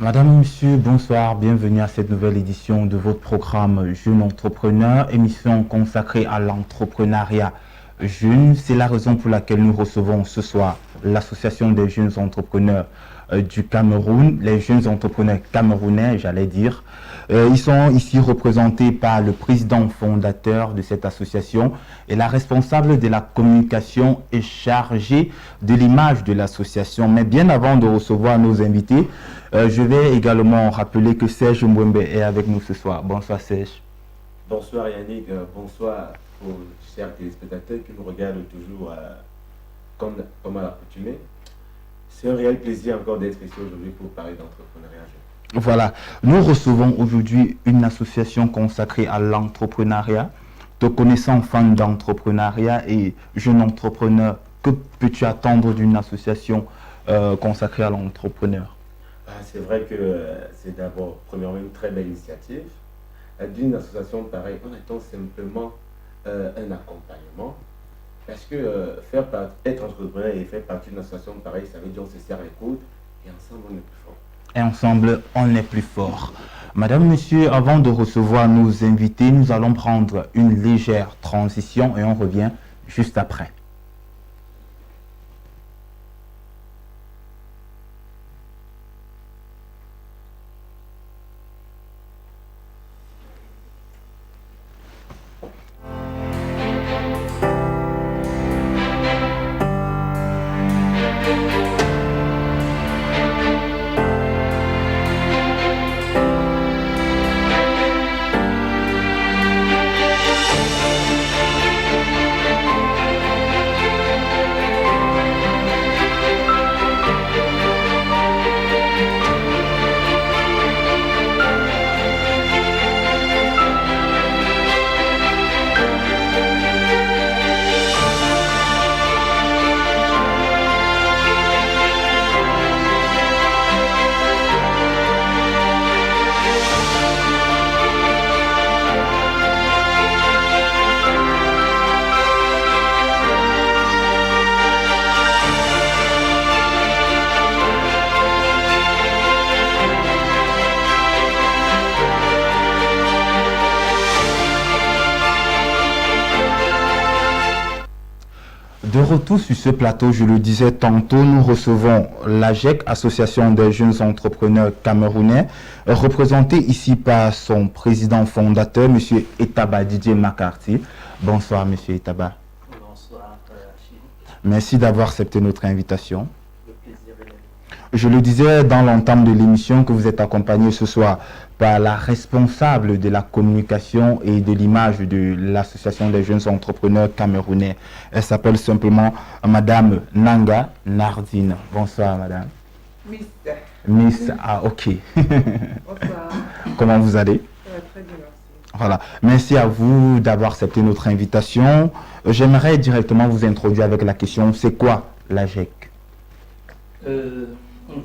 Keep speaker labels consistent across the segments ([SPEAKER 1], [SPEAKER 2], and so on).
[SPEAKER 1] Madame, Monsieur, bonsoir, bienvenue à cette nouvelle édition de votre programme Jeune Entrepreneur, émission consacrée à l'entrepreneuriat jeune. C'est la raison pour laquelle nous recevons ce soir l'Association des jeunes entrepreneurs du Cameroun, les jeunes entrepreneurs camerounais, j'allais dire. Ils sont ici représentés par le président fondateur de cette association et la responsable de la communication est chargée de l'image de l'association. Mais bien avant de recevoir nos invités, je vais également rappeler que Serge Mwembe est avec nous ce soir. Bonsoir Serge.
[SPEAKER 2] Bonsoir Yannick, bonsoir aux chers téléspectateurs qui nous regardent toujours comme à l'accoutumée. C'est un réel plaisir encore d'être ici aujourd'hui pour parler d'entrepreneuriat.
[SPEAKER 1] Voilà, nous recevons aujourd'hui une association consacrée à l'entrepreneuriat. Te connaissant fan d'entrepreneuriat et jeune entrepreneur, que peux-tu attendre d'une association consacrée à l'entrepreneur?
[SPEAKER 2] C'est vrai que c'est d'abord, premièrement, une très belle initiative. D'une association pareille, on attend simplement un accompagnement. Parce que être entrepreneur et faire partie d'une association pareille, ça veut dire qu'on se serre les coudes et ensemble on est plus fort.
[SPEAKER 1] Et ensemble, on est plus fort. Madame, Monsieur, avant de recevoir nos invités, nous allons prendre une légère transition et on revient juste après. De retour sur ce plateau, je le disais tantôt, nous recevons l'AGEC, Association des jeunes entrepreneurs camerounais, représentée ici par son président fondateur, M. Etaba Didier McCarthy. Bonsoir, M. Etaba.
[SPEAKER 3] Bonsoir, Achille.
[SPEAKER 1] Merci d'avoir accepté notre invitation.
[SPEAKER 3] Le plaisir est là.
[SPEAKER 1] Je le disais dans l'entame de l'émission que vous êtes accompagné ce soir par la responsable de la communication et de l'image de l'Association des jeunes entrepreneurs camerounais. Elle s'appelle simplement Madame Nanga Nardine. Bonsoir Madame. Miss, ah ok.
[SPEAKER 4] Bonsoir.
[SPEAKER 1] Comment vous allez?
[SPEAKER 4] Ça va très bien, merci.
[SPEAKER 1] Voilà. Merci à vous d'avoir accepté notre invitation. J'aimerais directement vous introduire avec la question, c'est quoi l'AGEC?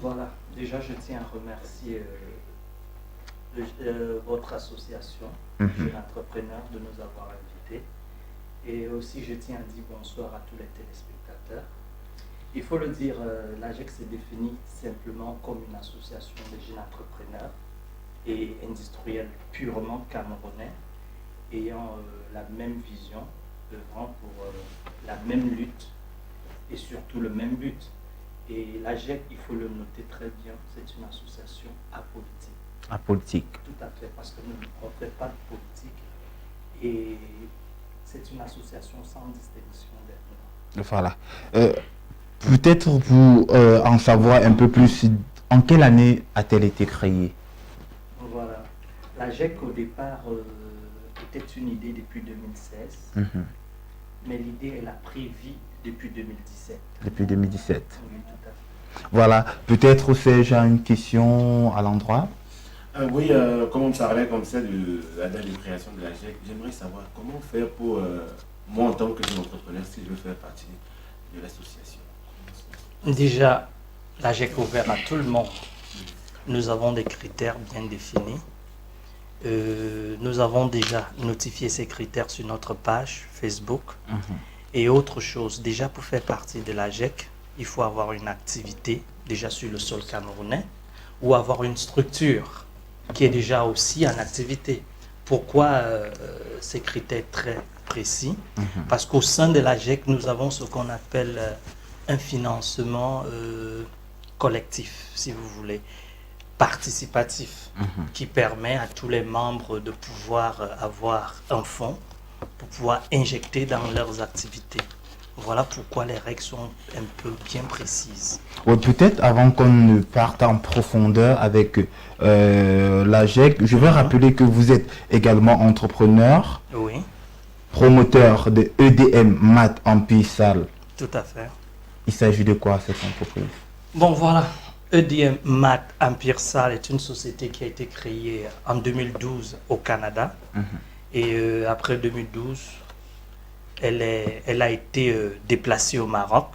[SPEAKER 3] Voilà, déjà je tiens à remercier votre association, Jeunes Entrepreneurs, de nous avoir invités. Et aussi je tiens à dire bonsoir à tous les téléspectateurs. Il faut le dire, l'AGEC s'est défini simplement comme une association de jeunes entrepreneurs et industriels purement camerounais, ayant la même vision, œuvrant pour la même lutte et surtout le même but. Et l'AGEC, il faut le noter très bien, c'est une association apolitique.
[SPEAKER 1] Apolitique.
[SPEAKER 3] Tout à fait, parce que nous ne fait pas de politique et c'est une association sans distinction d'ethnie.
[SPEAKER 1] Voilà. Peut-être pour en savoir un peu plus, en quelle année a-t-elle été créée?
[SPEAKER 3] Voilà. L'AGEC, au départ, était une idée depuis 2016, mais l'idée, elle a pris vie depuis 2017.
[SPEAKER 1] Depuis 2017.
[SPEAKER 3] Oui, tout à fait.
[SPEAKER 1] Voilà. Peut-être j'ai une question à l'endroit.
[SPEAKER 2] Oui, comme on parlait comme ça de la date de création de l'AGEC, j'aimerais savoir comment faire pour, moi en tant que jeune entrepreneur, si je veux faire partie de l'association.
[SPEAKER 3] Déjà, l'AGEC est ouvert à tout le monde. Nous avons des critères bien définis. Nous avons déjà notifié ces critères sur notre page Facebook. Et autre chose, déjà pour faire partie de l'AGEC, il faut avoir une activité déjà sur le sol camerounais ou avoir une structure qui est déjà aussi en activité. Pourquoi ces critères très précis? Parce qu'au sein de l'AGEC, nous avons ce qu'on appelle un financement collectif, si vous voulez, participatif, qui permet à tous les membres de pouvoir avoir un fonds pour pouvoir injecter dans leurs activités. Voilà pourquoi les règles sont un peu bien précises.
[SPEAKER 1] Ouais, peut-être avant qu'on ne parte en profondeur avec l'AGEC, je vais rappeler que vous êtes également entrepreneur,
[SPEAKER 3] Oui,
[SPEAKER 1] promoteur de EDM Math Empire Salle.
[SPEAKER 3] tout à fait.
[SPEAKER 1] Il s'agit de quoi cette entreprise?
[SPEAKER 3] Bon, voilà. EDM Math Empire Salle est une société qui a été créée en 2012 au Canada. Et après 2012, elle a été déplacée au Maroc.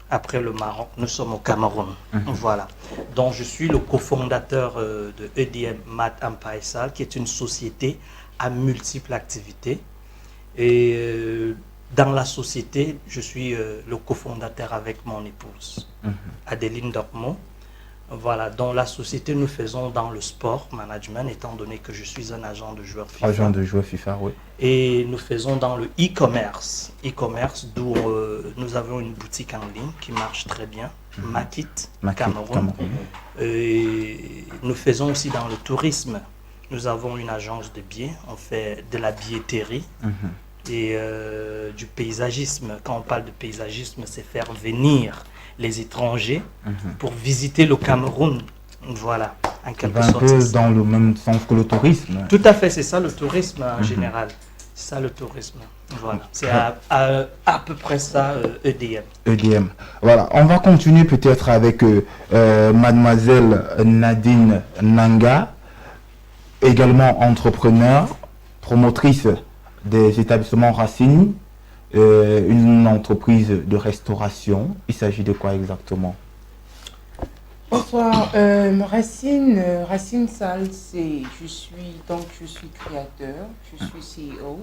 [SPEAKER 3] Après le Maroc, nous sommes au Cameroun. Voilà. Donc, je suis le cofondateur de EDM Math Empire Salle, qui est une société à multiples activités. Et dans la société, je suis le cofondateur avec mon épouse, Adeline Dormo. Voilà, dans la société, nous faisons dans le sport management, étant donné que je suis un agent de joueur FIFA.
[SPEAKER 1] Agent de joueur FIFA, oui.
[SPEAKER 3] Et nous faisons dans le e-commerce. E-commerce, d'où nous avons une boutique en ligne qui marche très bien, Makit, Cameroun. Et nous faisons aussi dans le tourisme. Nous avons une agence de billets, on fait de la billetterie et du paysagisme. Quand on parle de paysagisme, c'est faire venir les étrangers pour visiter le Cameroun. Voilà, en quelque sorte.
[SPEAKER 1] Un peu dans le même sens que le tourisme.
[SPEAKER 3] Tout à fait, c'est ça le tourisme en général. C'est ça le tourisme. Voilà, c'est à peu près ça EDM.
[SPEAKER 1] EDM. Voilà, on va continuer peut-être avec mademoiselle Nadine Nanga, également entrepreneur, promotrice des établissements Racine, une entreprise de restauration. Il s'agit de quoi exactement?
[SPEAKER 4] Bonsoir, Racine Salle, je suis créateur, je suis CEO.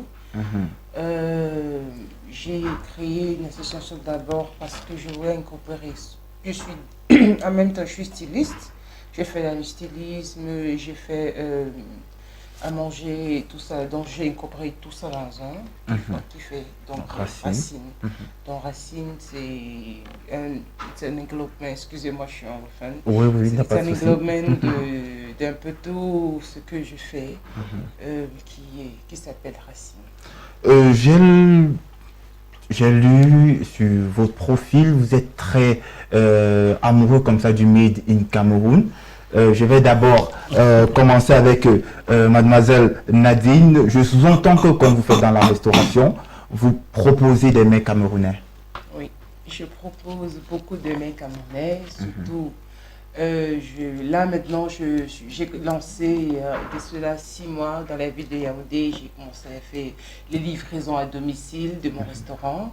[SPEAKER 4] J'ai créé une association d'abord parce que je voulais incorporer, en même temps je suis styliste, j'ai fait du stylisme, j'ai fait à manger et tout ça, donc j'ai incorporé tout ça dans un qui fait donc Racine. Donc Racine, c'est un englobement, excusez-moi, je suis anglophone.
[SPEAKER 1] Oui,
[SPEAKER 4] c'est un englobement d'un peu tout ce que je fais qui s'appelle Racine.
[SPEAKER 1] J'ai lu sur votre profil, vous êtes très amoureux comme ça du Made in Cameroun. Je vais d'abord commencer avec mademoiselle Nadine. Je sous-entends que comme vous faites dans la restauration, vous proposez des mets camerounais.
[SPEAKER 4] Oui, je propose beaucoup de mets camerounais, surtout là maintenant j'ai lancé de cela 6 mois dans la ville de Yaoundé. J'ai commencé à faire les livraisons à domicile de mon restaurant.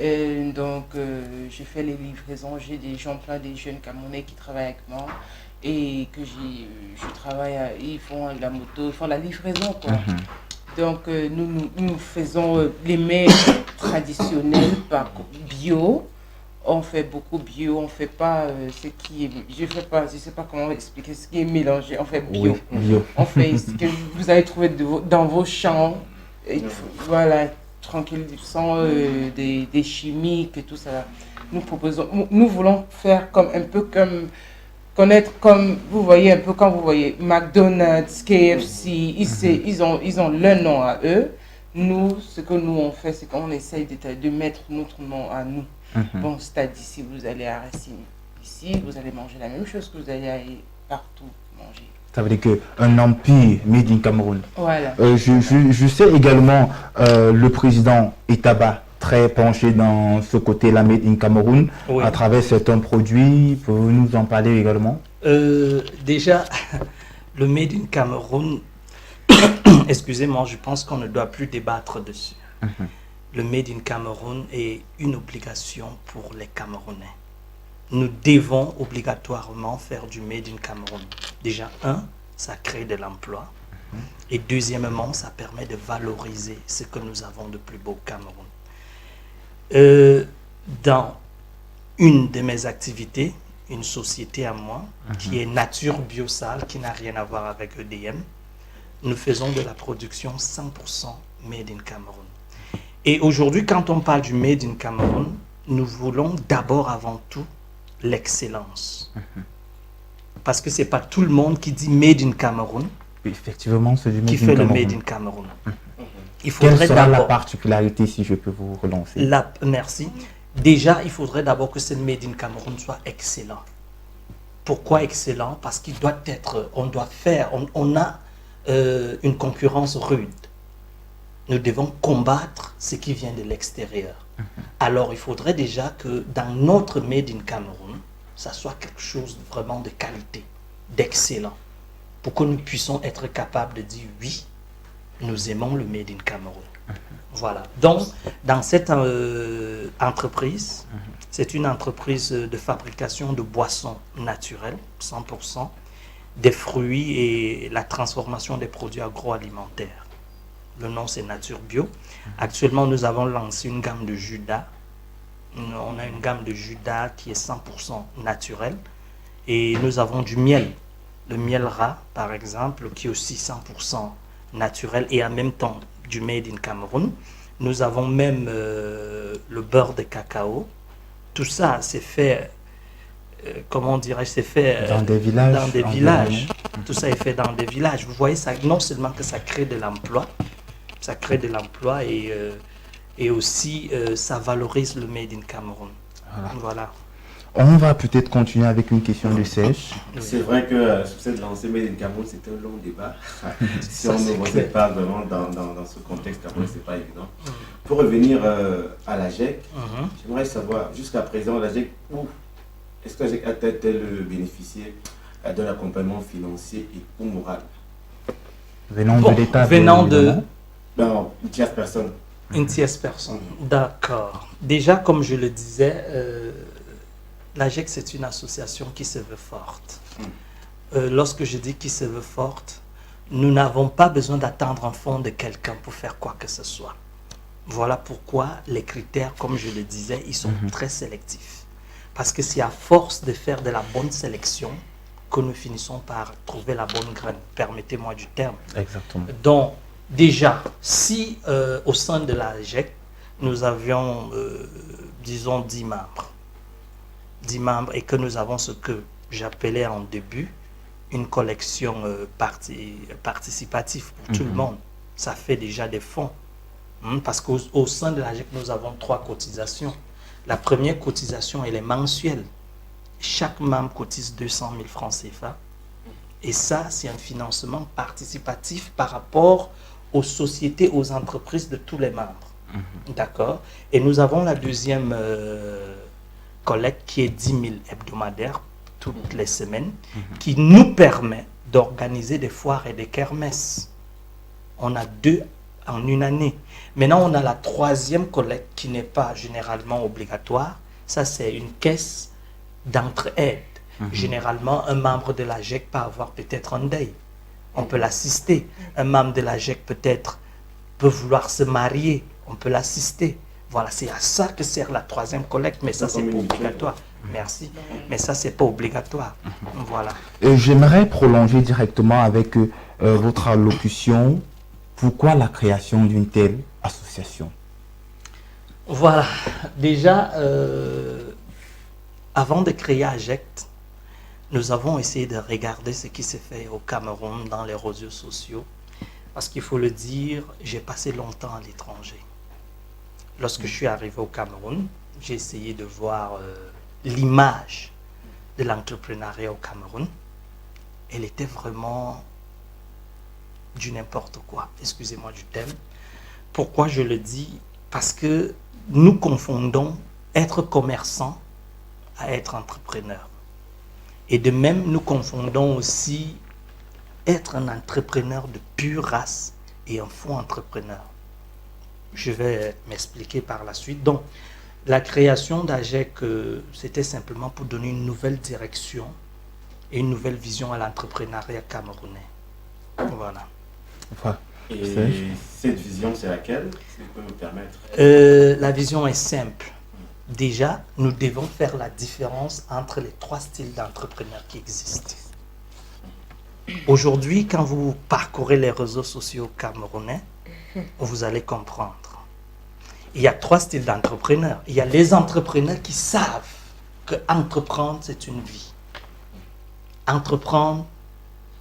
[SPEAKER 4] Donc je fais les livraisons, j'ai des gens, plein de jeunes camerounais qui travaillent avec moi et que je travaille, ils font la moto, ils font la livraison quoi. Donc nous faisons les mets traditionnels par bio. On fait beaucoup bio, on fait pas ce qui est, je sais pas comment expliquer ce qui est mélangé, on fait bio.
[SPEAKER 1] Oui, bio.
[SPEAKER 4] On fait ce que vous allez trouver dans vos champs, et voilà, tranquille, sans des chimiques et tout ça. Nous voulons faire comme un peu comme connaître comme vous voyez un peu quand vous voyez McDonald's, KFC, ils ont leur nom à eux. Nous, ce que nous on fait, c'est qu'on essaye de mettre notre nom à nous. Bon, c'est-à-dire si vous allez à Racine, ici, vous allez manger la même chose que vous allez aller partout manger.
[SPEAKER 1] Ça veut dire qu'un empire made in Cameroun.
[SPEAKER 4] Voilà.
[SPEAKER 1] Je sais également le président Itaba très penché dans ce côté-là made in Cameroun,
[SPEAKER 3] Oui.
[SPEAKER 1] à travers certains produits. Pouvez-vous nous en parler également?
[SPEAKER 3] Déjà, le made in Cameroun, excusez-moi, je pense qu'on ne doit plus débattre dessus. Le Made in Cameroun est une obligation pour les Camerounais. Nous devons obligatoirement faire du Made in Cameroun. Déjà, ça crée de l'emploi. Et deuxièmement, ça permet de valoriser ce que nous avons de plus beau au Cameroun. Dans une de mes activités, une société à moi qui est Nature Biosal, qui n'a rien à voir avec EDM. Nous faisons de la production 100% made in Cameroun. Et aujourd'hui, quand on parle du made in Cameroun, nous voulons d'abord avant tout l'excellence. Parce que ce n'est pas tout le monde qui dit made in Cameroun
[SPEAKER 1] Effectivement, c'est du made
[SPEAKER 3] qui
[SPEAKER 1] in
[SPEAKER 3] fait le
[SPEAKER 1] Cameroun.
[SPEAKER 3] made in Cameroun. Il
[SPEAKER 1] Quelle
[SPEAKER 3] faudrait
[SPEAKER 1] sera la
[SPEAKER 3] d'abord...
[SPEAKER 1] particularité, si je peux vous relancer?
[SPEAKER 3] Merci. Déjà, il faudrait d'abord que ce made in Cameroun soit excellent. Pourquoi excellent? Parce qu'il doit être, on doit faire, on a une concurrence rude. Nous devons combattre ce qui vient de l'extérieur. Alors, il faudrait déjà que dans notre made in Cameroun, ça soit quelque chose vraiment de qualité, d'excellent, pour que nous puissions être capables de dire oui, nous aimons le made in Cameroun. Voilà. Donc, dans cette entreprise, c'est une entreprise de fabrication de boissons naturelles, 100%, des fruits et la transformation des produits agroalimentaires. Le nom, c'est Nature Bio. Actuellement, nous avons lancé une gamme de jus d'art. On a une gamme de jus d'art qui est 100% naturelle. Et nous avons du miel. Le miel rat, par exemple, qui est aussi 100% naturel et en même temps du made in Cameroun. Nous avons même le beurre de cacao. Tout ça, c'est fait, comment dirais-je, c'est fait
[SPEAKER 1] dans des villages.
[SPEAKER 3] Dans des villages. Tout ça est fait dans des villages. Vous voyez, ça, non seulement que ça crée de l'emploi, ça crée de l'emploi et aussi ça valorise le made in Cameroun. Voilà.
[SPEAKER 1] On va peut-être continuer avec une question de Sèche.
[SPEAKER 2] C'est vrai que sur cette lancée Made in Cameroun, c'est un long débat. Si on ne votait pas vraiment dans ce contexte Cameroun, c'est pas évident. Pour revenir à l'AGEC, j'aimerais savoir, jusqu'à présent, l'AGEC, est-ce que l'AGEC a-t-elle bénéficié d'un accompagnement financier et ou moral
[SPEAKER 1] venant de l'État?
[SPEAKER 3] Venant de...
[SPEAKER 2] Non, une tierce personne.
[SPEAKER 3] Une tierce personne, d'accord. Déjà, comme je le disais, l'AGEC, c'est une association qui se veut forte. Lorsque je dis qui se veut forte, nous n'avons pas besoin d'attendre un fonds de quelqu'un pour faire quoi que ce soit. Voilà pourquoi les critères, comme je le disais, ils sont très sélectifs. Parce que c'est à force de faire de la bonne sélection que nous finissons par trouver la bonne graine. Permettez-moi du terme.
[SPEAKER 1] Exactement.
[SPEAKER 3] Donc, déjà, si au sein de l'AGEC, nous avions, disons, 10 membres, 10 membres et que nous avons ce que j'appelais en début une collection participative pour tout le monde, ça fait déjà des fonds. Parce qu'au sein de l'AGEC, nous avons 3 cotisations. La première cotisation, elle est mensuelle. Chaque membre cotise 200 000 francs CFA. Et ça, c'est un financement participatif par rapport aux sociétés, aux entreprises de tous les membres. D'accord? Et nous avons la deuxième collecte qui est 10 000 hebdomadaires toutes les semaines, qui nous permet d'organiser des foires et des kermesses. On a 2 en une année. Maintenant, on a la troisième collecte qui n'est pas généralement obligatoire. Ça, c'est une caisse d'entraide. Généralement, un membre de l'AGEC peut avoir peut-être un deuil. On peut l'assister. Un membre de l'AGEC peut-être peut vouloir se marier. On peut l'assister. Voilà, c'est à ça que sert la troisième collecte, mais ça, c'est pas obligatoire. Merci. Mais ça, c'est pas obligatoire. Voilà.
[SPEAKER 1] J'aimerais prolonger directement avec votre allocution. Pourquoi la création d'une telle association?
[SPEAKER 3] Voilà. Déjà, avant de créer AGEC, nous avons essayé de regarder ce qui s'est fait au Cameroun dans les réseaux sociaux. Parce qu'il faut le dire, j'ai passé longtemps à l'étranger. Lorsque je suis arrivé au Cameroun, j'ai essayé de voir l'image de l'entrepreneuriat au Cameroun. Elle était vraiment du n'importe quoi. Excusez-moi du thème. Pourquoi je le dis? Parce que nous confondons être commerçant à être entrepreneur. Et de même, nous confondons aussi être un entrepreneur de pure race et un faux entrepreneur. Je vais m'expliquer par la suite. Donc, la création d'AGEC, c'était simplement pour donner une nouvelle direction et une nouvelle vision à l'entrepreneuriat camerounais. Voilà.
[SPEAKER 2] Et cette vision, c'est laquelle? Si vous pouvez me permettre.
[SPEAKER 3] La vision est simple. déjà, nous devons faire la différence entre les 3 styles d'entrepreneurs qui existent. Aujourd'hui, quand vous parcourez les réseaux sociaux camerounais, vous allez comprendre. Il y a 3 styles d'entrepreneurs. Il y a les entrepreneurs qui savent que entreprendre, c'est une vie. Entreprendre,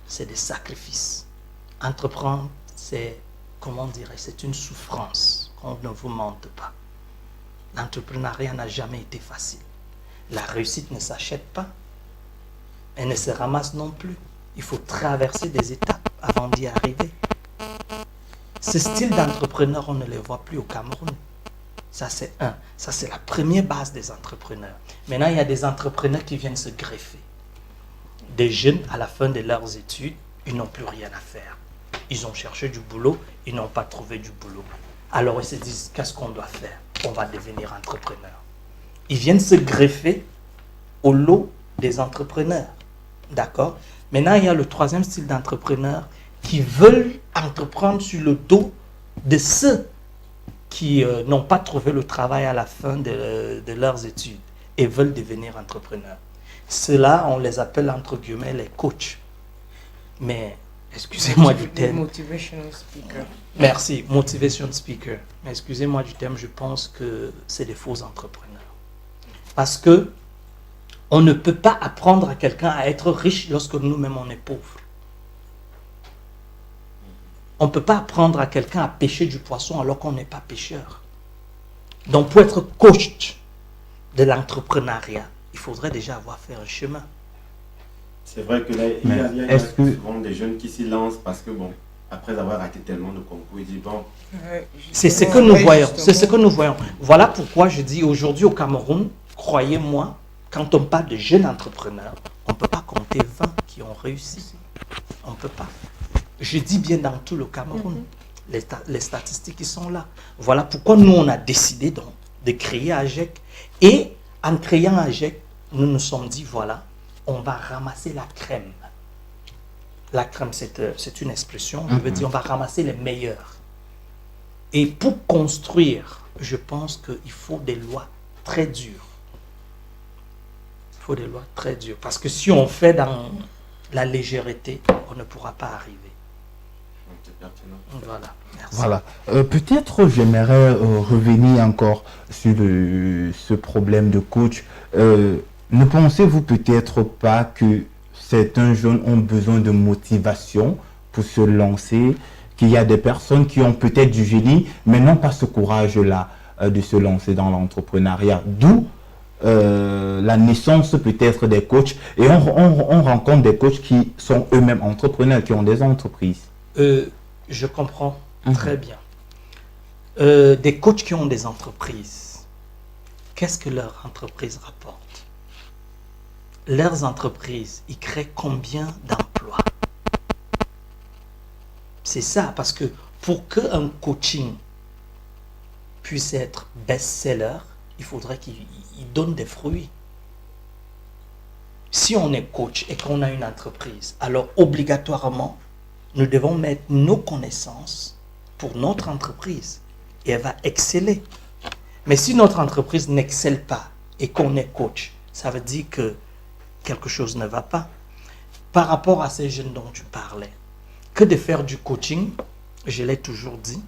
[SPEAKER 3] c'est des sacrifices. Entreprendre, c'est, comment dirais-je, c'est une souffrance qu'on ne vous mente pas. L'entrepreneuriat n'a jamais été facile. La réussite ne s'achète pas. Elle ne se ramasse non plus. Il faut traverser des étapes avant d'y arriver. Ce style d'entrepreneur, on ne les voit plus au Cameroun. Ça, c'est un. Ça, c'est la première base des entrepreneurs. Maintenant, il y a des entrepreneurs qui viennent se greffer. Des jeunes, à la fin de leurs études, ils n'ont plus rien à faire. Ils ont cherché du boulot, ils n'ont pas trouvé du boulot. Alors, ils se disent, qu'est-ce qu'on doit faire? On va devenir entrepreneur. Ils viennent se greffer au lot des entrepreneurs. D'accord? Maintenant, il y a le 3e style d'entrepreneurs qui veulent entreprendre sur le dos de ceux qui n'ont pas trouvé le travail à la fin de leurs études et veulent devenir entrepreneurs. Ceux-là, on les appelle entre guillemets les coachs. Mais, excusez-moi du terme.
[SPEAKER 4] Motivational speaker.
[SPEAKER 3] Merci, motivation speaker. Mais excusez-moi du terme, je pense que c'est des faux entrepreneurs. Parce que on ne peut pas apprendre à quelqu'un à être riche lorsque nous-mêmes on est pauvres. On ne peut pas apprendre à quelqu'un à pêcher du poisson alors qu'on n'est pas pêcheur. Donc pour être coach de l'entrepreneuriat, il faudrait déjà avoir fait un chemin.
[SPEAKER 2] C'est vrai que là, il y a souvent des jeunes qui s'y lancent parce que, bon, après avoir raté tellement de concours, ils disent, bon...
[SPEAKER 3] C'est ce que nous voyons. C'est ce que nous voyons. Voilà pourquoi je dis aujourd'hui au Cameroun, croyez-moi, quand on parle de jeunes entrepreneurs, on ne peut pas compter 20 qui ont réussi. On ne peut pas. Je dis bien dans tout le Cameroun. Les statistiques qui sont là. Voilà pourquoi nous, on a décidé donc de créer AGEC. Et en créant AGEC, nous nous sommes dit, voilà, on va ramasser la crème. La crème, c'est une expression. Je veux dire, on va ramasser les meilleurs. Et pour construire, je pense qu'il faut des lois très dures. Il faut des lois très dures. Parce que si on fait dans la légèreté, on ne pourra pas arriver. Voilà. Merci.
[SPEAKER 1] Voilà. Peut-être j'aimerais revenir encore sur ce problème de coach. Ne pensez-vous peut-être pas que certains jeunes ont besoin de motivation pour se lancer, qu'il y a des personnes qui ont peut-être du génie, mais n'ont pas ce courage-là de se lancer dans l'entrepreneuriat, d'où la naissance peut-être des coachs, et on rencontre des coachs qui sont eux-mêmes entrepreneurs, qui ont des entreprises.
[SPEAKER 3] Je comprends très bien. Des coachs qui ont des entreprises, qu'est-ce que leur entreprise rapporte? Leurs entreprises, ils créent combien d'emplois? C'est ça, parce que pour qu'un coaching puisse être best-seller, il faudrait qu'il donne des fruits. Si on est coach et qu'on a une entreprise, alors obligatoirement, nous devons mettre nos connaissances pour notre entreprise et elle va exceller. Mais si notre entreprise n'excelle pas et qu'on est coach, ça veut dire que quelque chose ne va pas. Par rapport à ces jeunes dont tu parlais, que de faire du coaching, je l'ai toujours dit,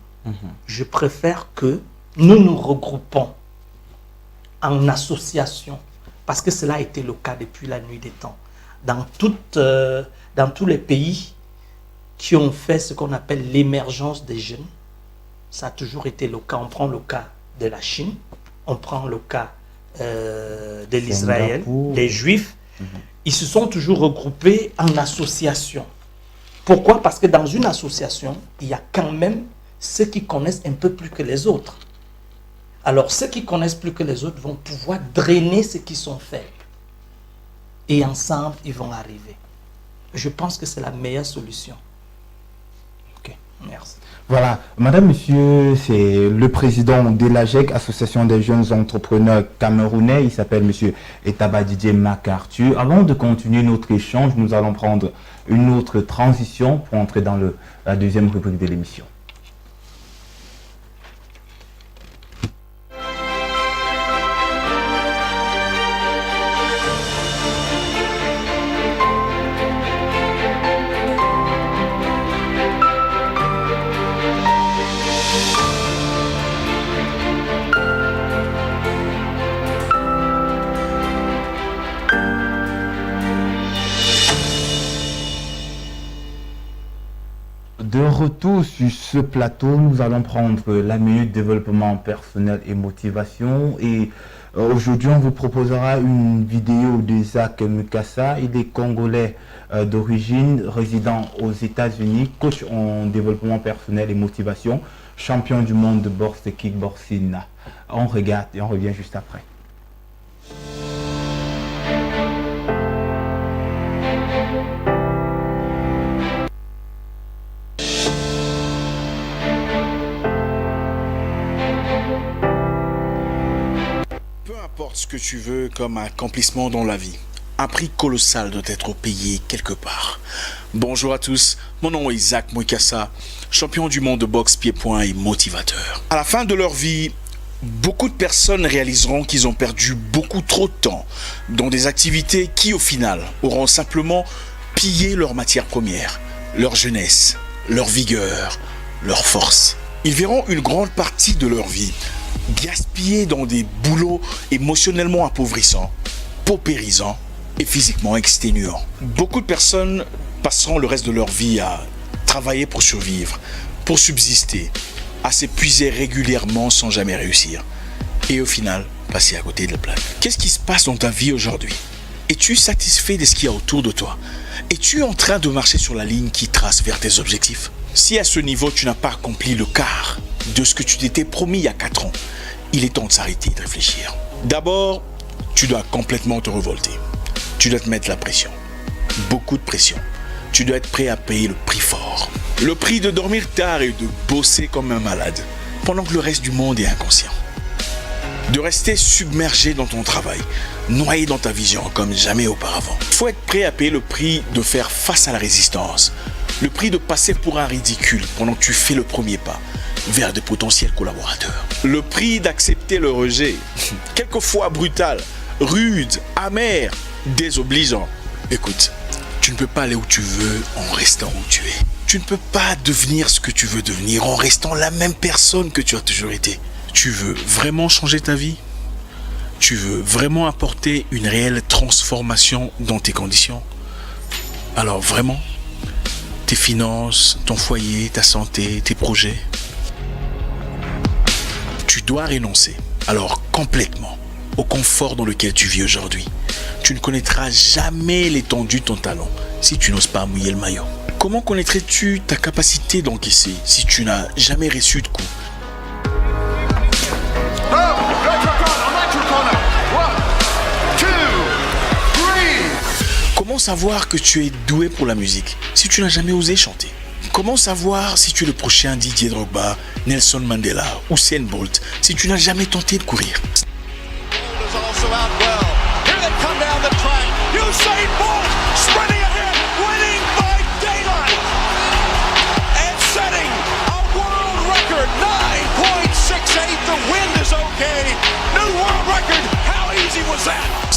[SPEAKER 3] je préfère que nous nous regroupons en association, parce que cela a été le cas depuis la nuit des temps. Dans tous les pays qui ont fait ce qu'on appelle l'émergence des jeunes, ça a toujours été le cas. On prend le cas de la Chine, on prend le cas de l'Israël, des Juifs. Ils se sont toujours regroupés en association. Pourquoi? Parce que dans une association, il y a quand même ceux qui connaissent un peu plus que les autres. Alors, ceux qui connaissent plus que les autres vont pouvoir drainer ceux qui sont faibles. Et ensemble, ils vont arriver. Je pense que c'est la meilleure solution. Ok, merci.
[SPEAKER 1] Voilà, madame, monsieur, c'est le président de l'AGEC, Association des jeunes entrepreneurs camerounais. Il s'appelle monsieur Etaba Didier MacArthur. Avant de continuer notre échange, nous allons prendre une autre transition pour entrer dans la deuxième rubrique de l'émission. retour sur ce plateau, nous allons prendre la minute développement personnel et motivation. Et aujourd'hui, on vous proposera une vidéo d'Isaac Mukasa. Il est congolais d'origine, résident aux États-Unis, coach en développement personnel et motivation, champion du monde de boxe et kickboxing. On regarde et on revient juste après.
[SPEAKER 5] Ce que tu veux comme accomplissement dans la vie. Un prix colossal doit être payé quelque part. Bonjour à tous, mon nom est Isaac Mukasa, champion du monde de boxe pied-point et motivateur. À la fin de leur vie, beaucoup de personnes réaliseront qu'ils ont perdu beaucoup trop de temps dans des activités qui au final auront simplement pillé leur matière première, leur jeunesse, leur vigueur, leur force. Ils verront une grande partie de leur vie gaspillés dans des boulots émotionnellement appauvrissants, paupérisants et physiquement exténuants. Beaucoup de personnes passeront le reste de leur vie à travailler pour survivre, pour subsister, à s'épuiser régulièrement sans jamais réussir. Et au final, passer à côté de la plaque. Qu'est-ce qui se passe dans ta vie aujourd'hui? Es-tu satisfait de ce qu'il y a autour de toi? Es-tu en train de marcher sur la ligne qui trace vers tes objectifs? Si à ce niveau, tu n'as pas accompli le quart de ce que tu t'étais promis il y a 4 ans, il est temps de s'arrêter et de réfléchir. D'abord, tu dois complètement te révolter. Tu dois te mettre la pression. Beaucoup de pression. Tu dois être prêt à payer le prix fort. Le prix de dormir tard et de bosser comme un malade, pendant que le reste du monde est inconscient. De rester submergé dans ton travail, noyé dans ta vision comme jamais auparavant. Il faut être prêt à payer le prix de faire face à la résistance. Le prix de passer pour un ridicule pendant que tu fais le premier pas vers de potentiels collaborateurs. Le prix d'accepter le rejet, quelquefois brutal, rude, amer, désobligeant. Écoute, tu ne peux pas aller où tu veux en restant où tu es. Tu ne peux pas devenir ce que tu veux devenir en restant la même personne que tu as toujours été. Tu veux vraiment changer ta vie? Tu veux vraiment apporter une réelle transformation dans tes conditions? Alors vraiment, tes finances, ton foyer, ta santé, tes projets. Tu dois renoncer, alors complètement, au confort dans lequel tu vis aujourd'hui. Tu ne connaîtras jamais l'étendue de ton talent si tu n'oses pas mouiller le maillot. Comment connaîtrais-tu ta capacité d'encaisser si tu n'as jamais reçu de coup? Comment savoir que tu es doué pour la musique si tu n'as jamais osé chanter? Comment savoir si tu es le prochain Didier Drogba, Nelson Mandela ou Usain Bolt si tu n'as jamais tenté de courir?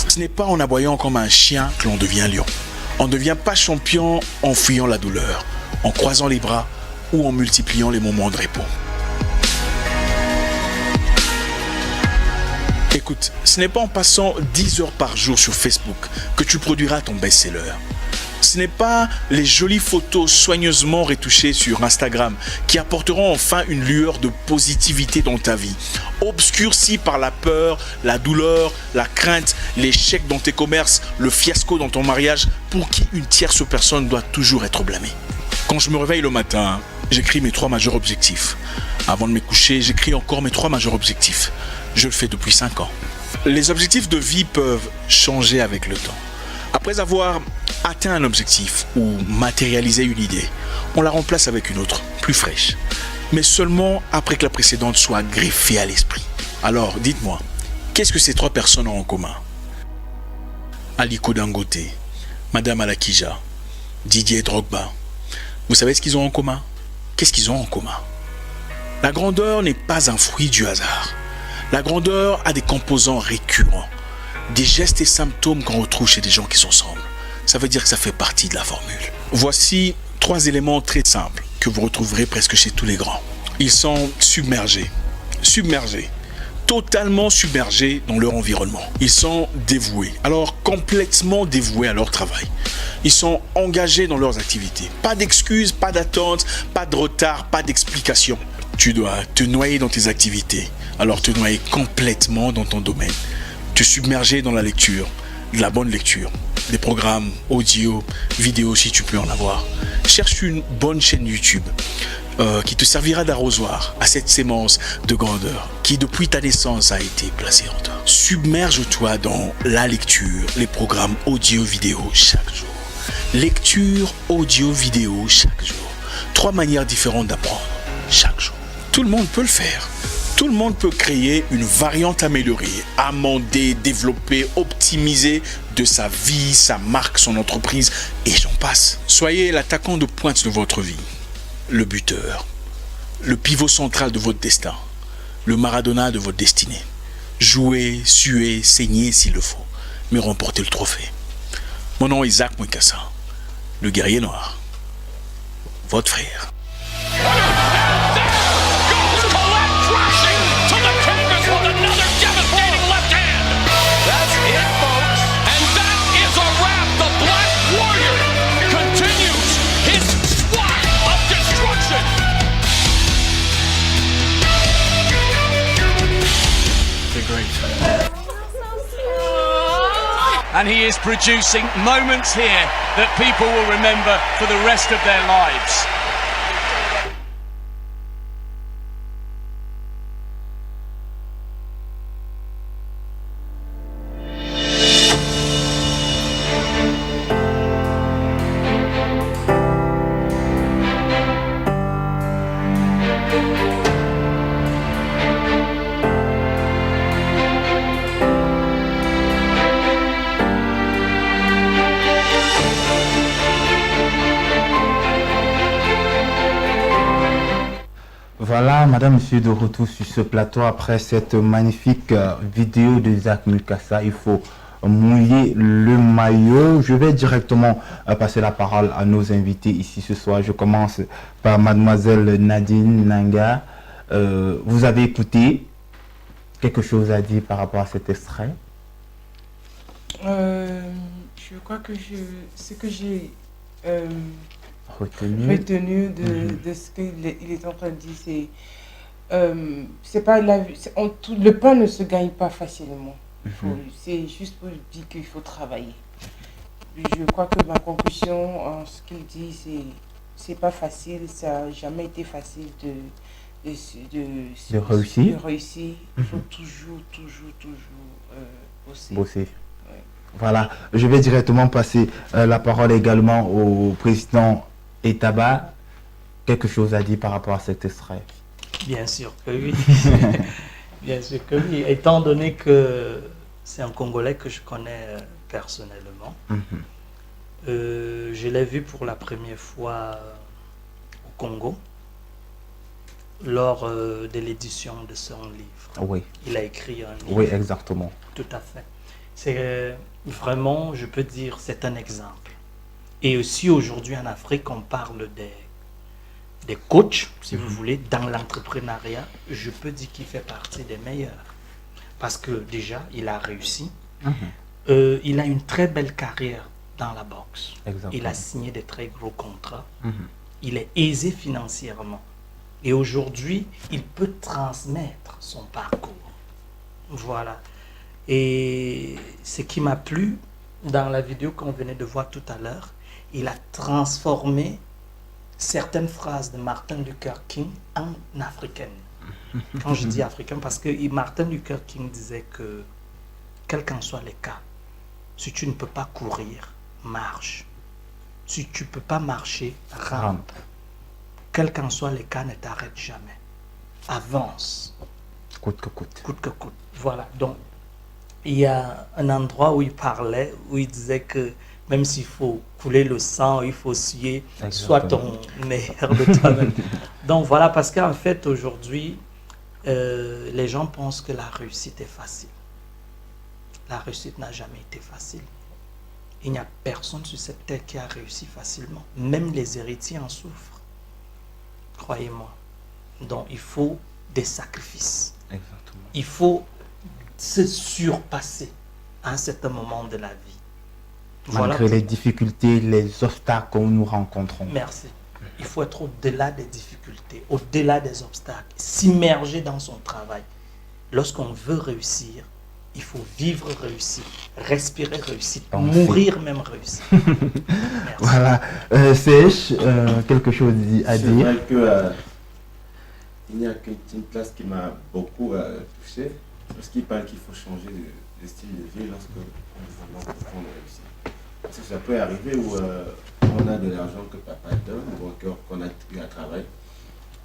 [SPEAKER 5] Ce n'est pas en aboyant comme un chien que l'on devient lion. On ne devient pas champion en fuyant la douleur, en croisant les bras ou en multipliant les moments de repos. Écoute, ce n'est pas en passant 10 heures par jour sur Facebook que tu produiras ton best-seller. Ce n'est pas les jolies photos soigneusement retouchées sur Instagram qui apporteront enfin une lueur de positivité dans ta vie, obscurcie par la peur, la douleur, la crainte, l'échec dans tes commerces, le fiasco dans ton mariage, pour qui une tierce personne doit toujours être blâmée. Quand je me réveille le matin, j'écris mes 3 majeurs objectifs. Avant de me coucher, j'écris encore mes 3 majeurs objectifs. Je le fais depuis 5 ans. Les objectifs de vie peuvent changer avec le temps. Après avoir atteint un objectif ou matérialisé une idée, on la remplace avec une autre, plus fraîche. Mais seulement après que la précédente soit greffée à l'esprit. Alors, dites-moi, qu'est-ce que ces 3 personnes ont en commun? Aliko Dangote, Madame Alakija, Didier Drogba. Vous savez ce qu'ils ont en commun? Qu'est-ce qu'ils ont en commun? La grandeur n'est pas un fruit du hasard. La grandeur a des composants récurrents, des gestes et symptômes qu'on retrouve chez des gens qui sont ensemble. Ça veut dire que ça fait partie de la formule. Voici 3 éléments très simples que vous retrouverez presque chez tous les grands. Ils sont submergés totalement submergés dans leur environnement. Ils sont dévoués, alors complètement dévoués à leur travail. Ils sont engagés dans leurs activités. Pas d'excuses, pas d'attente, pas de retard, pas d'explication. Tu dois te noyer dans tes activités, alors te noyer complètement dans ton domaine. Te submerger dans la lecture, de la bonne lecture, des programmes audio, vidéo si tu peux en avoir. Cherche une bonne chaîne YouTube qui te servira d'arrosoir à cette sémence de grandeur qui depuis ta naissance a été placée en toi. Submerge-toi dans la lecture, les programmes audio, vidéo chaque jour. Lecture, audio, vidéo chaque jour. 3 manières différentes d'apprendre chaque jour. Tout le monde peut le faire. Tout le monde peut créer une variante améliorée, amender, développer, optimiser de sa vie, sa marque, son entreprise et j'en passe. Soyez l'attaquant de pointe de votre vie, le buteur, le pivot central de votre destin, le Maradona de votre destinée. Jouez, suez, saignez s'il le faut, mais remportez le trophée. Mon nom est Isaac Mwikassa, le guerrier noir, votre frère.
[SPEAKER 6] And he is producing moments here that people will remember for the rest of their lives.
[SPEAKER 1] Voilà, madame, monsieur, de retour sur ce plateau après cette magnifique vidéo de Isaac Mwikassa. Il faut mouiller le maillot. Je vais directement passer la parole à nos invités ici ce soir. Je commence par mademoiselle Nadine Nanga. Vous avez écouté quelque chose à dire par rapport à cet extrait?
[SPEAKER 4] Je crois que ce que j'ai
[SPEAKER 1] retenu
[SPEAKER 4] de ce qu'il est en train de dire, c'est pas le pain ne se gagne pas facilement. C'est juste pour dire qu'il faut travailler. Je crois que ma conclusion en ce qu'il dit, c'est pas facile, ça n'a jamais été facile de réussir. Il faut toujours bosser.
[SPEAKER 1] Ouais. Voilà, je vais directement passer la parole également au président Etaba. Quelque chose à dire par rapport à cet extrait?
[SPEAKER 3] Bien sûr que oui. Bien sûr que oui. Étant donné que c'est un Congolais que je connais personnellement, je l'ai vu pour la première fois au Congo lors de l'édition de son livre.
[SPEAKER 1] Oui.
[SPEAKER 3] Il a écrit un livre.
[SPEAKER 1] Oui, exactement.
[SPEAKER 3] Tout à fait. C'est vraiment, je peux dire, c'est un exemple. Et aussi aujourd'hui en Afrique, on parle des coachs, si vous voulez, dans l'entrepreneuriat. Je peux dire qu'il fait partie des meilleurs. Parce que déjà, il a réussi. Il a une très belle carrière dans la boxe. Exactement. Il a signé de très gros contrats. Il est aisé financièrement. Et aujourd'hui, il peut transmettre son parcours. Voilà. Et ce qui m'a plu dans la vidéo qu'on venait de voir tout à l'heure, il a transformé certaines phrases de Martin Luther King en africaines. Quand je dis africain, parce que Martin Luther King disait que, quel qu'en soit les cas, si tu ne peux pas courir, marche. Si tu ne peux pas marcher, rampe. Quel qu'en soit les cas, ne t'arrête jamais. Avance.
[SPEAKER 1] Coûte que coûte.
[SPEAKER 3] Coûte que coûte. Voilà. Donc, il y a un endroit où il parlait, où il disait que même s'il faut couler le sang, il faut suer, soit ton meilleur de toi-même. Donc voilà, parce qu'en fait, aujourd'hui, les gens pensent que la réussite est facile. La réussite n'a jamais été facile. Il n'y a personne sur cette terre qui a réussi facilement. Même les héritiers en souffrent. Croyez-moi. Donc il faut des sacrifices.
[SPEAKER 1] Exactement.
[SPEAKER 3] Il faut se surpasser à un certain moment de la vie.
[SPEAKER 1] Malgré les difficultés, les obstacles que nous rencontrons.
[SPEAKER 3] Merci. Il faut être au-delà des difficultés, au-delà des obstacles, s'immerger dans son travail. Lorsqu'on veut réussir, il faut vivre réussir, respirer réussir, mourir même réussir. Merci.
[SPEAKER 1] Voilà. Sèche, quelque chose à dire?
[SPEAKER 2] C'est vrai que il n'y a qu'une classe qui m'a beaucoup touché, parce qu'il parle qu'il faut changer de style de vie lorsque on réussit. Parce que ça peut arriver où on a de l'argent que papa donne, ou encore qu'on a eu à travailler.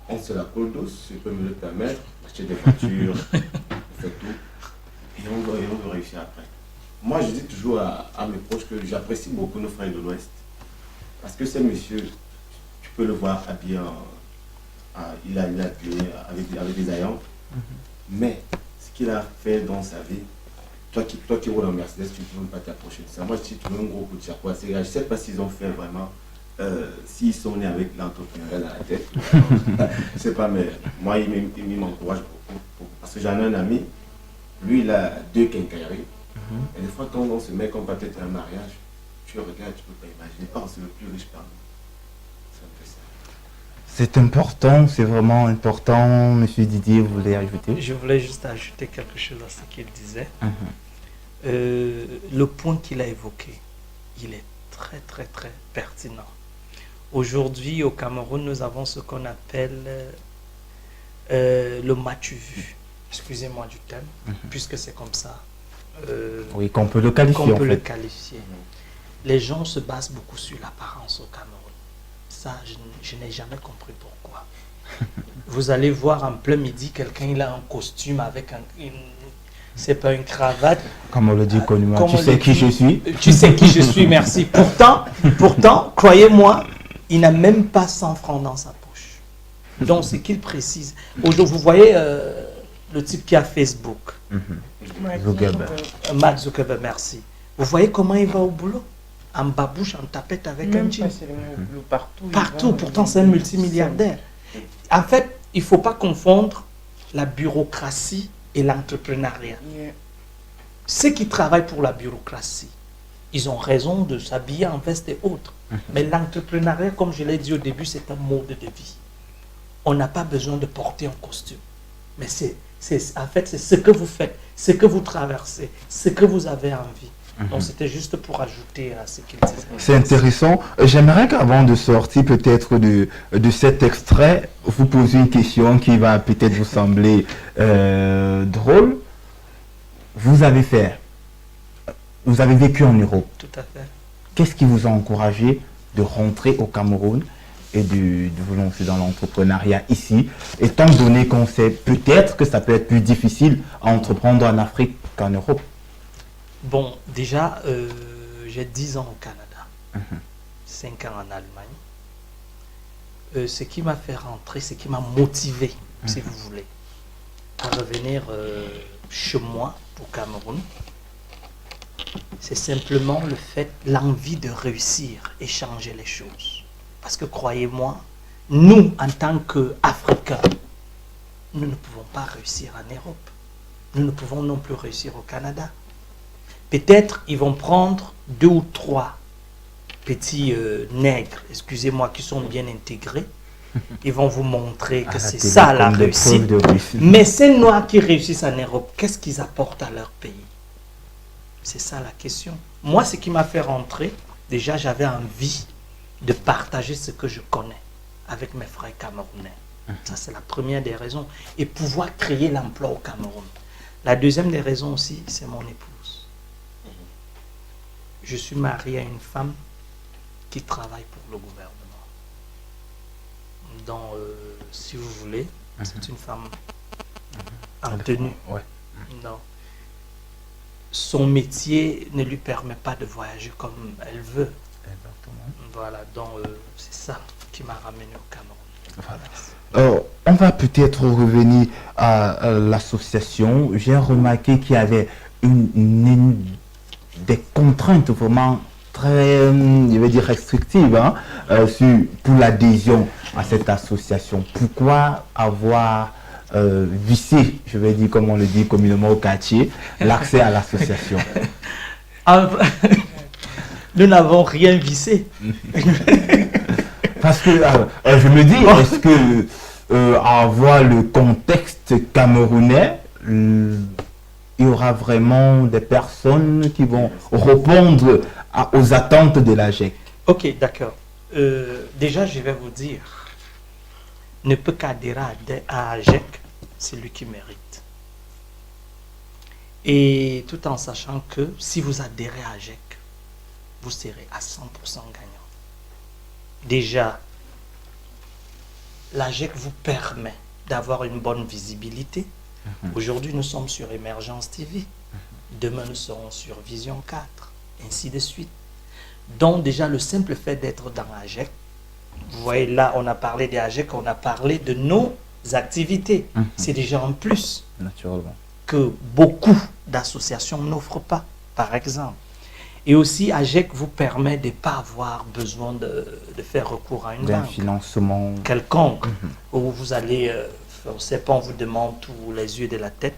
[SPEAKER 2] On se la coule douce, je peux me le permettre, acheter des voitures, on fait tout. Et on veut réussir après. Moi, je dis toujours à mes proches que j'apprécie beaucoup nos frères de l'Ouest. Parce que ces messieurs, tu peux le voir habillé il a avec des aillants. Mais ce qu'il a fait dans sa vie, toi qui roules en Mercedes, tu ne peux même pas t'approcher de ça. Moi, je te mets un gros coup de chapeau à ces gars. Je ne sais pas s'ils ont fait vraiment, s'ils sont nés avec l'entrepreneuriat dans la tête. Je ne sais pas, mais moi, il m'encourage beaucoup. Parce que j'en ai un ami. Lui, il a 2 quincailleries. Et des fois, quand on se met comme peut-être un mariage, tu regardes, tu ne peux pas imaginer. Oh, c'est le plus riche parmi nous. C'est un peu ça.
[SPEAKER 1] C'est important, c'est vraiment important. Monsieur Didier, vous voulez ajouter?
[SPEAKER 3] Je voulais juste ajouter quelque chose à ce qu'il disait. Le point qu'il a évoqué, il est très, très, très pertinent. Aujourd'hui, au Cameroun, nous avons ce qu'on appelle le matu vu. Excusez-moi du terme, puisque c'est comme ça.
[SPEAKER 1] Oui, qu'on peut le qualifier.
[SPEAKER 3] Qu'on peut le qualifier. Les gens se basent beaucoup sur l'apparence au Cameroun. Ça, je n'ai jamais compris pourquoi. Vous allez voir en plein midi, quelqu'un il a un costume avec c'est pas une cravate.
[SPEAKER 1] Comme on le dit connument, tu sais qui je suis.
[SPEAKER 3] Tu sais qui je suis, merci. Pourtant, croyez-moi, il n'a même pas 100 francs dans sa poche. Donc, c'est qu'il précise. Aujourd'hui, vous voyez le type qui a Facebook. Mark Zuckerberg, merci. Vous voyez comment il va au boulot? En babouche, en tapette avec un jean. Partout, pourtant c'est un multimilliardaire. En fait, il ne faut pas confondre la bureaucratie et l'entrepreneuriat. Ceux qui travaillent pour la bureaucratie, ils ont raison de s'habiller en veste et autres. Mais l'entrepreneuriat, comme je l'ai dit au début, c'est un mode de vie. On n'a pas besoin de porter un costume. Mais en fait, c'est ce que vous faites, ce que vous traversez, ce que vous avez envie. Donc, c'était juste pour ajouter à ce qu'il disait.
[SPEAKER 1] C'est intéressant. J'aimerais qu'avant de sortir peut-être de cet extrait, vous poser une question qui va peut-être vous sembler drôle. Vous avez vécu en Europe.
[SPEAKER 3] Tout à fait.
[SPEAKER 1] Qu'est-ce qui vous a encouragé de rentrer au Cameroun et de vous lancer dans l'entrepreneuriat ici, étant donné qu'on sait peut-être que ça peut être plus difficile à entreprendre en Afrique qu'en Europe?
[SPEAKER 3] Bon, déjà, j'ai 10 ans au Canada, 5 ans en Allemagne. Ce qui m'a fait rentrer, ce qui m'a motivé, si vous voulez, à revenir chez moi, au Cameroun, c'est simplement le fait, l'envie de réussir et changer les choses. Parce que croyez-moi, nous, en tant qu'Africains, nous ne pouvons pas réussir en Europe. Nous ne pouvons non plus réussir au Canada. Peut-être ils vont prendre 2 ou 3 petits nègres, excusez-moi, qui sont bien intégrés. Ils vont vous montrer que c'est ça la réussite. Mais ces Noirs qui réussissent en Europe, qu'est-ce qu'ils apportent à leur pays? C'est ça la question. Moi, ce qui m'a fait rentrer, déjà j'avais envie de partager ce que je connais avec mes frères camerounais. Ça, c'est la première des raisons. Et pouvoir créer l'emploi au Cameroun. La deuxième des raisons aussi, c'est mon épouse. Je suis marié à une femme qui travaille pour le gouvernement. Donc, si vous voulez, c'est une femme en tenue. Non. Son métier ne lui permet pas de voyager comme elle veut. Voilà, donc c'est ça qui m'a ramené au Cameroun.
[SPEAKER 1] Voilà. On va peut-être revenir à l'association. J'ai remarqué qu'il y avait des contraintes vraiment très, je vais dire, restrictives pour l'adhésion à cette association. Pourquoi avoir vissé, je vais dire comme on le dit communément au quartier, l'accès à l'association?
[SPEAKER 3] Nous n'avons rien vissé.
[SPEAKER 1] Parce que je me dis, est-ce que à voir le contexte camerounais, il y aura vraiment des personnes qui vont répondre aux attentes de l'AGEC?
[SPEAKER 3] Ok, d'accord. Déjà, je vais vous dire, ne peut qu'adhérer à AGEC, c'est lui qui mérite. Et tout en sachant que si vous adhérez à AGEC, vous serez à 100% gagnant. Déjà, l'AGEC vous permet d'avoir une bonne visibilité. Aujourd'hui, nous sommes sur Émergence TV. Demain, nous serons sur Vision 4, ainsi de suite. Donc, déjà, le simple fait d'être dans AGEC, vous voyez là, on a parlé des AGEC, on a parlé de nos activités. C'est déjà un plus.
[SPEAKER 1] Naturellement.
[SPEAKER 3] Que beaucoup d'associations n'offrent pas, par exemple. Et aussi, AGEC vous permet de ne pas avoir besoin de faire recours à une
[SPEAKER 1] D'un
[SPEAKER 3] banque
[SPEAKER 1] financement
[SPEAKER 3] quelconque, où vous allez, on ne sait pas, on vous demande tous les yeux de la tête.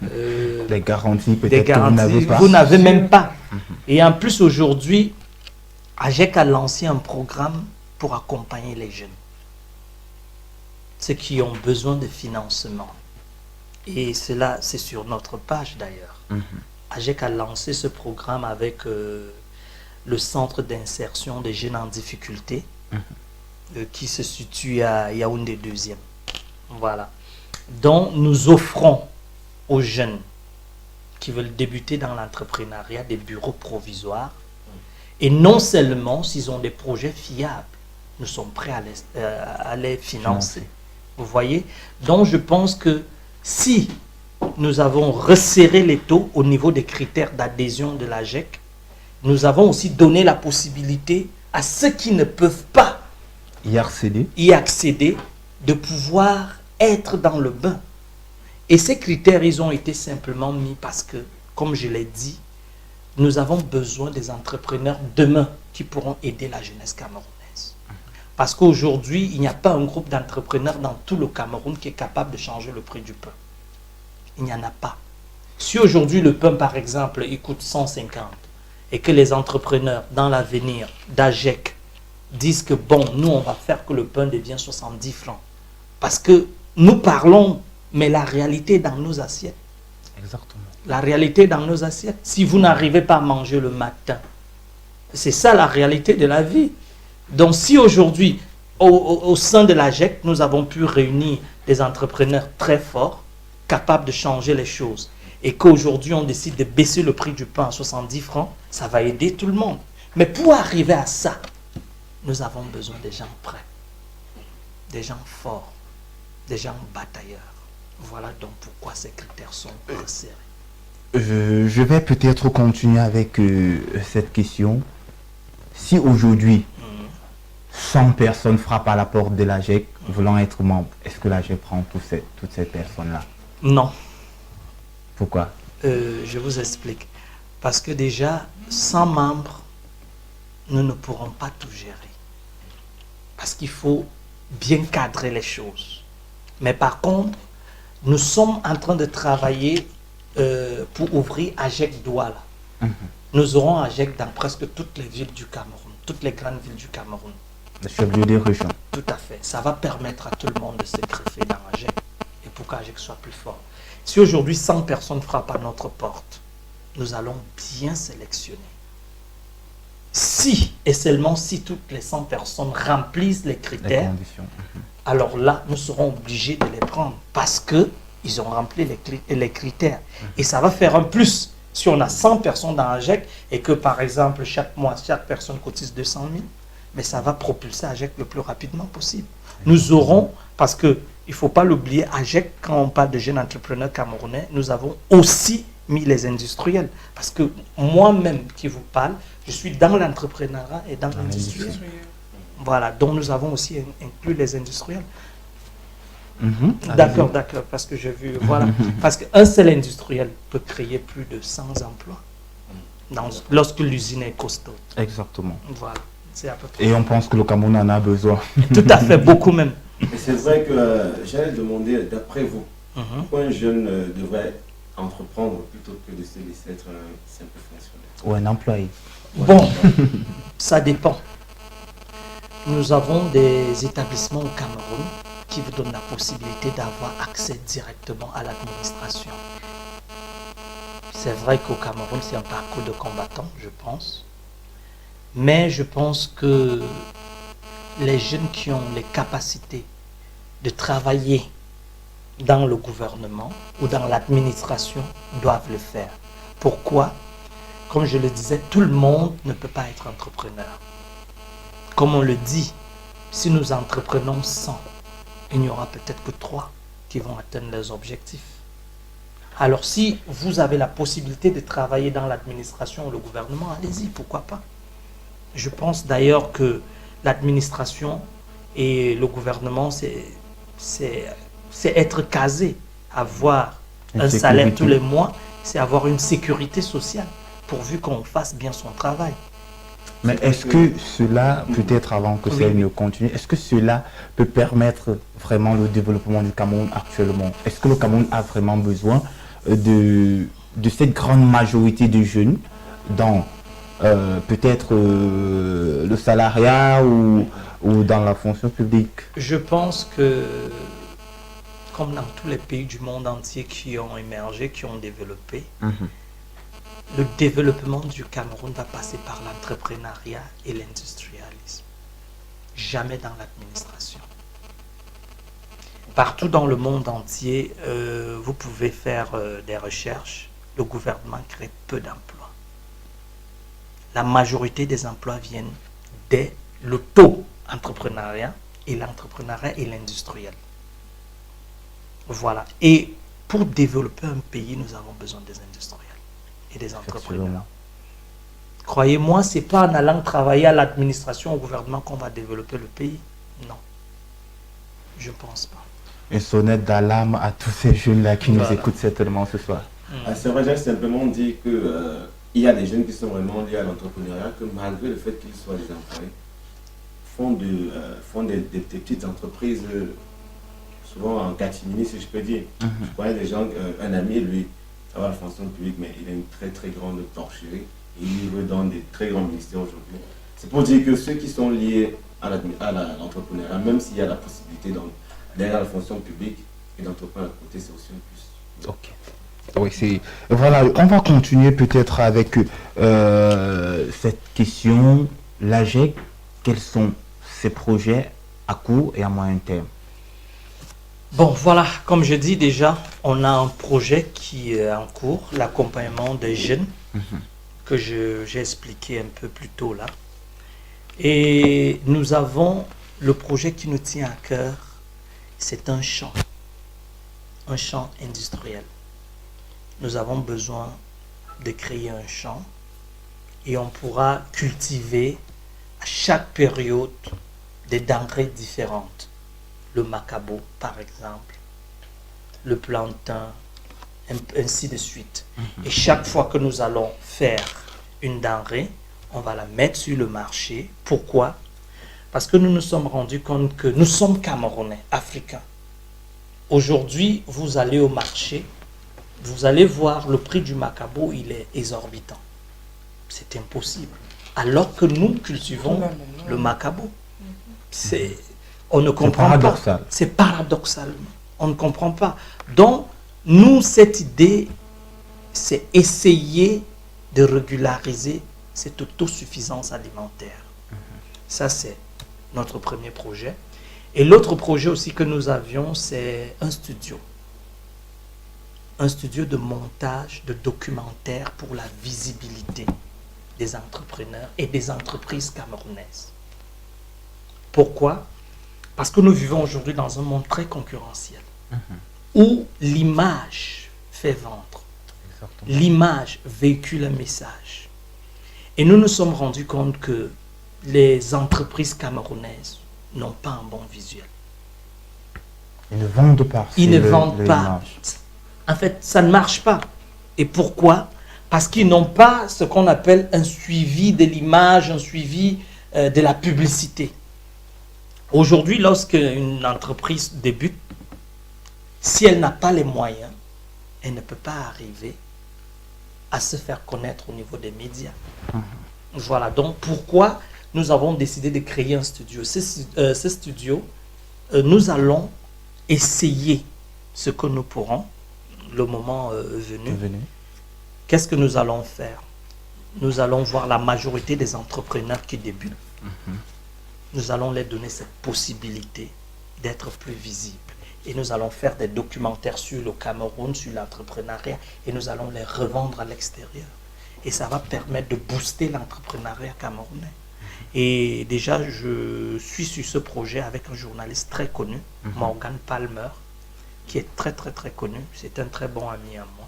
[SPEAKER 1] des garanties
[SPEAKER 3] Des
[SPEAKER 1] peut-être que vous
[SPEAKER 3] garanties,
[SPEAKER 1] n'avez pas.
[SPEAKER 3] vous n'avez même pas. Et en plus, aujourd'hui, AGEC a lancé un programme pour accompagner les jeunes, ceux qui ont besoin de financement. Et cela, c'est sur notre page d'ailleurs. AGEC a lancé ce programme avec le centre d'insertion des jeunes en difficulté qui se situe à Yaoundé 2e. Voilà. Donc, nous offrons aux jeunes qui veulent débuter dans l'entrepreneuriat des bureaux provisoires. Et non seulement s'ils ont des projets fiables, nous sommes prêts à les financer. Vous voyez? Donc, je pense que si nous avons resserré les taux au niveau des critères d'adhésion de l'AGEC, nous avons aussi donné la possibilité à ceux qui ne peuvent pas y accéder de pouvoir être dans le bain. Et ces critères, ils ont été simplement mis parce que, comme je l'ai dit, nous avons besoin des entrepreneurs demain qui pourront aider la jeunesse camerounaise. Parce qu'aujourd'hui, il n'y a pas un groupe d'entrepreneurs dans tout le Cameroun qui est capable de changer le prix du pain. Il n'y en a pas. Si aujourd'hui le pain, par exemple, il coûte 150 et que les entrepreneurs, dans l'avenir, d'AGEC, disent que bon, nous, on va faire que le pain devienne 70 francs. Parce que nous parlons, mais la réalité est dans nos assiettes.
[SPEAKER 1] Exactement.
[SPEAKER 3] La réalité est dans nos assiettes. Si vous n'arrivez pas à manger le matin, c'est ça la réalité de la vie. Donc si aujourd'hui, au sein de l'AGEC, nous avons pu réunir des entrepreneurs très forts, capables de changer les choses, et qu'aujourd'hui on décide de baisser le prix du pain à 70 francs, ça va aider tout le monde. Mais pour arriver à ça, nous avons besoin des gens prêts, des gens forts, des gens batailleurs. Voilà donc pourquoi ces critères sont resserrés.
[SPEAKER 1] Je vais peut-être continuer avec cette question. Si aujourd'hui, 100 personnes frappent à la porte de l'AGEC voulant être membre, est-ce que l'AGEC prend toutes ces personnes-là?
[SPEAKER 3] Non.
[SPEAKER 1] Pourquoi?
[SPEAKER 3] Je vous explique. Parce que déjà, sans membres, nous ne pourrons pas tout gérer. Parce qu'il faut bien cadrer les choses. Mais par contre, nous sommes en train de travailler pour ouvrir AGEC Douala. Nous aurons AGEC dans presque toutes les villes du Cameroun, toutes les grandes villes du Cameroun.
[SPEAKER 1] Le chef-lieu des régions.
[SPEAKER 3] Tout à fait. Ça va permettre à tout le monde de se greffer dans AGEC et pour qu'AGEC soit plus fort. Si aujourd'hui 100 personnes frappent à notre porte, nous allons bien sélectionner. Si et seulement si toutes les 100 personnes remplissent les critères, alors là, nous serons obligés de les prendre parce qu'ils ont rempli les critères. Et ça va faire un plus. Si on a 100 personnes dans AGEC et que par exemple chaque mois, chaque personne cotise 200 000, mais ça va propulser AGEC le plus rapidement possible. Nous aurons, parce qu'il ne faut pas l'oublier, AGEC, quand on parle de jeunes entrepreneurs camerounais, nous avons aussi mis les industriels. Parce que moi-même qui vous parle, je suis dans l'entrepreneuriat et dans l'industriel. Voilà, donc nous avons aussi inclus les industriels. D'accord, parce que j'ai vu, voilà. Parce qu'un seul industriel peut créer plus de 100 emplois lorsque l'usine est costaud.
[SPEAKER 1] Exactement.
[SPEAKER 3] Voilà, c'est à peu près.
[SPEAKER 1] Et on pense que le Cameroun en a besoin.
[SPEAKER 3] Tout à fait, beaucoup même.
[SPEAKER 2] Et c'est vrai que j'allais demander, d'après vous, pourquoi un jeune devrait entreprendre plutôt que de se laisser être un simple fonctionnaire
[SPEAKER 1] Ou un employé.
[SPEAKER 3] Bon, ça dépend. Nous avons des établissements au Cameroun qui vous donnent la possibilité d'avoir accès directement à l'administration. C'est vrai qu'au Cameroun, c'est un parcours de combattant, je pense. Mais je pense que les jeunes qui ont les capacités de travailler dans le gouvernement ou dans l'administration doivent le faire. Pourquoi? Comme je le disais, tout le monde ne peut pas être entrepreneur. Comme on le dit, si nous entreprenons 100, il n'y aura peut-être que 3 qui vont atteindre leurs objectifs. Alors si vous avez la possibilité de travailler dans l'administration ou le gouvernement, allez-y, pourquoi pas. Je pense d'ailleurs que l'administration et le gouvernement, c'est être casé, avoir un salaire tous les mois, c'est avoir une sécurité sociale, pourvu qu'on fasse bien son travail.
[SPEAKER 1] Mais est-ce que cela, peut-être avant que ça ne continue, est-ce que cela peut permettre vraiment le développement du Cameroun actuellement? Est-ce que le Cameroun a vraiment besoin de cette grande majorité de jeunes dans peut-être le salariat ou dans la fonction publique?
[SPEAKER 3] Je pense que, comme dans tous les pays du monde entier qui ont émergé, qui ont développé, le développement du Cameroun va passer par l'entrepreneuriat et l'industrialisme. Jamais dans l'administration. Partout dans le monde entier, vous pouvez faire des recherches. Le gouvernement crée peu d'emplois. La majorité des emplois viennent de l'auto-entrepreneuriat et l'entrepreneuriat et l'industriel. Voilà. Et pour développer un pays, nous avons besoin des industriels et des entrepreneurs. Croyez-moi, ce n'est pas en allant travailler à l'administration, au gouvernement qu'on va développer le pays. Non. Je ne pense pas.
[SPEAKER 1] Une sonnette d'alarme à tous ces jeunes-là qui nous écoutent certainement ce soir.
[SPEAKER 2] C'est vrai, j'ai simplement dit que il y a des jeunes qui sont vraiment liés à l'entrepreneuriat, que malgré le fait qu'ils soient des employés, font des petites entreprises, souvent en catimini, si je peux dire. Je connais des gens, un ami, lui, ça va à la fonction publique, mais il a une très très grande porcherie. Il livre dans des très grands ministères aujourd'hui. C'est pour dire que ceux qui sont liés à l'entrepreneuriat, même s'il y a la possibilité d'aller à la fonction publique et d'entreprendre à côté, c'est aussi un plus.
[SPEAKER 1] Ok. Oui, voilà, on va continuer peut-être avec cette question. L'AGEC, quels sont ses projets à court et à moyen terme?
[SPEAKER 3] Bon, voilà, comme je dis déjà, on a un projet qui est en cours, l'accompagnement des jeunes, que j'ai expliqué un peu plus tôt là. Et nous avons le projet qui nous tient à cœur, c'est un champ industriel. Nous avons besoin de créer un champ et on pourra cultiver à chaque période des denrées différentes. Le macabo, par exemple, le plantain, ainsi de suite. Et chaque fois que nous allons faire une denrée, on va la mettre sur le marché. Pourquoi? Parce que nous nous sommes rendus compte que nous sommes Camerounais, Africains. Aujourd'hui, vous allez au marché, vous allez voir le prix du macabo, il est exorbitant. C'est impossible. Alors que nous cultivons le macabo. On ne comprend pas. C'est paradoxal. On ne comprend pas. Donc, nous, cette idée, c'est essayer de régulariser cette autosuffisance alimentaire. Ça, c'est notre premier projet. Et l'autre projet aussi que nous avions, c'est un studio. Un studio de montage de documentaires pour la visibilité des entrepreneurs et des entreprises camerounaises. Pourquoi? Parce que nous vivons aujourd'hui dans un monde très concurrentiel, où l'image fait vendre, l'image véhicule un message. Et nous nous sommes rendus compte que les entreprises camerounaises n'ont pas un bon visuel.
[SPEAKER 1] Ils ne vendent pas.
[SPEAKER 3] Ils ne vendent pas. En fait, ça ne marche pas. Et pourquoi? Parce qu'ils n'ont pas ce qu'on appelle un suivi de l'image, un suivi de la publicité. Aujourd'hui, lorsque une entreprise débute, si elle n'a pas les moyens, elle ne peut pas arriver à se faire connaître au niveau des médias. Voilà, donc pourquoi nous avons décidé de créer un studio. Ce studio, nous allons essayer ce que nous pourrons, le moment venu. Qu'est-ce que nous allons faire? Nous allons voir la majorité des entrepreneurs qui débutent. Nous allons leur donner cette possibilité d'être plus visibles. Et nous allons faire des documentaires sur le Cameroun, sur l'entrepreneuriat, et nous allons les revendre à l'extérieur. Et ça va permettre de booster l'entrepreneuriat camerounais. Et déjà, je suis sur ce projet avec un journaliste très connu, Morgan Palmer, qui est très très très connu. C'est un très bon ami à moi.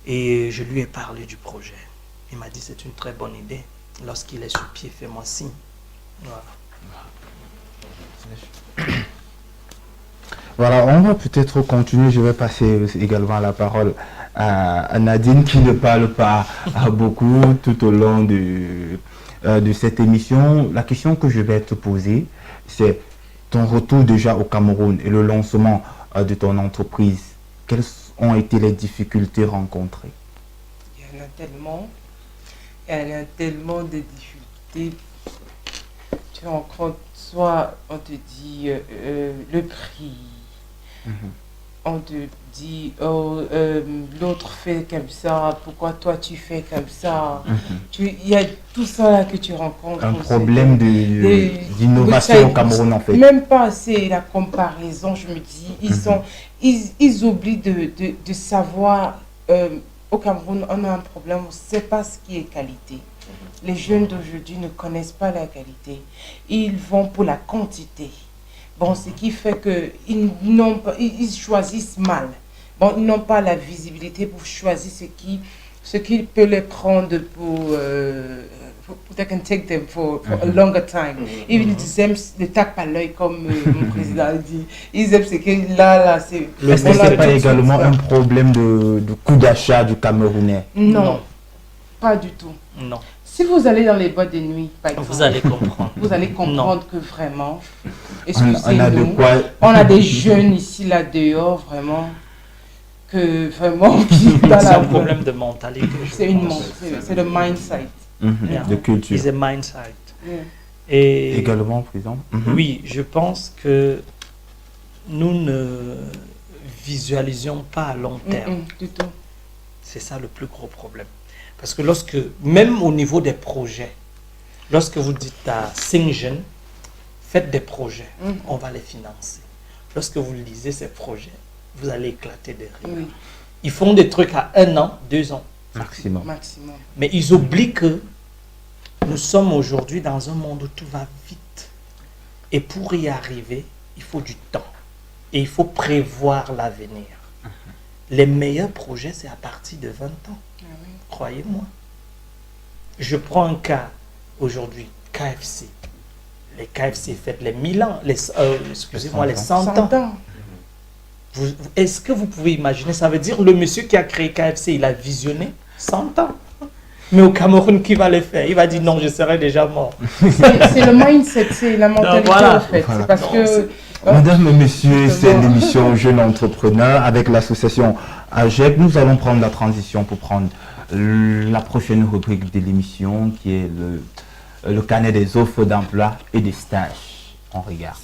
[SPEAKER 3] Et je lui ai parlé du projet. Il m'a dit c'est une très bonne idée. Lorsqu'il est sur pied, fais-moi signe. Voilà.
[SPEAKER 1] Voilà, on va peut-être continuer. Je vais passer également la parole à Nadine qui ne parle pas beaucoup tout au long de cette émission. La question que je vais te poser, c'est ton retour déjà au Cameroun et le lancement de ton entreprise. Quelles ont été les difficultés rencontrées?
[SPEAKER 4] Il y en a tellement. Il y en a tellement de difficultés. Tu rencontres, soit on te dit le prix. On te dit, oh, l'autre fait comme ça, pourquoi toi tu fais comme ça? Il y a tout ça là que tu rencontres.
[SPEAKER 1] Un problème d'innovation au Cameroun en fait.
[SPEAKER 4] Même pas, c'est la comparaison, je me dis, ils oublient de savoir, au Cameroun on a un problème, on ne sait pas ce qui est qualité. Les jeunes d'aujourd'hui ne connaissent pas la qualité, ils vont pour la quantité. Bon, ce qui fait qu'ils choisissent mal. Bon, ils n'ont pas la visibilité pour choisir ce qui peut les prendre pour they can take them for a longer time. Ils aiment le tape à l'œil, comme mon président dit. Ils aiment ce que là, c'est...
[SPEAKER 1] Est-ce que ce n'est pas également un problème de coût d'achat du Camerounais?
[SPEAKER 4] Non, pas du tout.
[SPEAKER 3] Non.
[SPEAKER 4] Si vous allez dans les boîtes de nuit, par exemple,
[SPEAKER 3] vous allez comprendre.
[SPEAKER 4] Vous allez comprendre que vraiment,
[SPEAKER 1] excusez-nous,
[SPEAKER 4] on a des jeunes ici, là, dehors, vraiment, que vraiment...
[SPEAKER 3] C'est un problème de mentalité.
[SPEAKER 4] C'est le mindset.
[SPEAKER 1] De culture.
[SPEAKER 3] C'est un mindset.
[SPEAKER 1] Et également, président.
[SPEAKER 3] Oui, je pense que nous ne visualisions pas à long terme.
[SPEAKER 4] Du tout.
[SPEAKER 3] C'est ça le plus gros problème. Parce que même au niveau des projets, lorsque vous dites à 5 jeunes, faites des projets, on va les financer. Lorsque vous lisez ces projets, vous allez éclater de rire.
[SPEAKER 4] Oui.
[SPEAKER 3] Ils font des trucs à 1 an, 2 ans.
[SPEAKER 1] Maximum.
[SPEAKER 3] Mais ils oublient que nous sommes aujourd'hui dans un monde où tout va vite. Et pour y arriver, il faut du temps. Et il faut prévoir l'avenir. Les meilleurs projets, c'est à partir de 20 ans. Croyez-moi. Je prends un cas aujourd'hui, KFC. Les KFC fêtent les 1000 ans, excusez-moi, les 100 ans. Est-ce que vous pouvez imaginer? Ça veut dire le monsieur qui a créé KFC, il a visionné 100 ans. Mais au Cameroun, qui va le faire? Il va dire non, je serai déjà mort.
[SPEAKER 4] C'est le mindset, c'est la mentalité en fait.
[SPEAKER 1] Voilà.
[SPEAKER 4] C'est parce que...
[SPEAKER 1] Mesdames et messieurs, c'est l'émission Jeunes Entrepreneurs avec l'association AGEP. Nous allons prendre la transition pour prendre la prochaine rubrique de l'émission qui est le carnet des offres d'emploi et des stages. On regarde.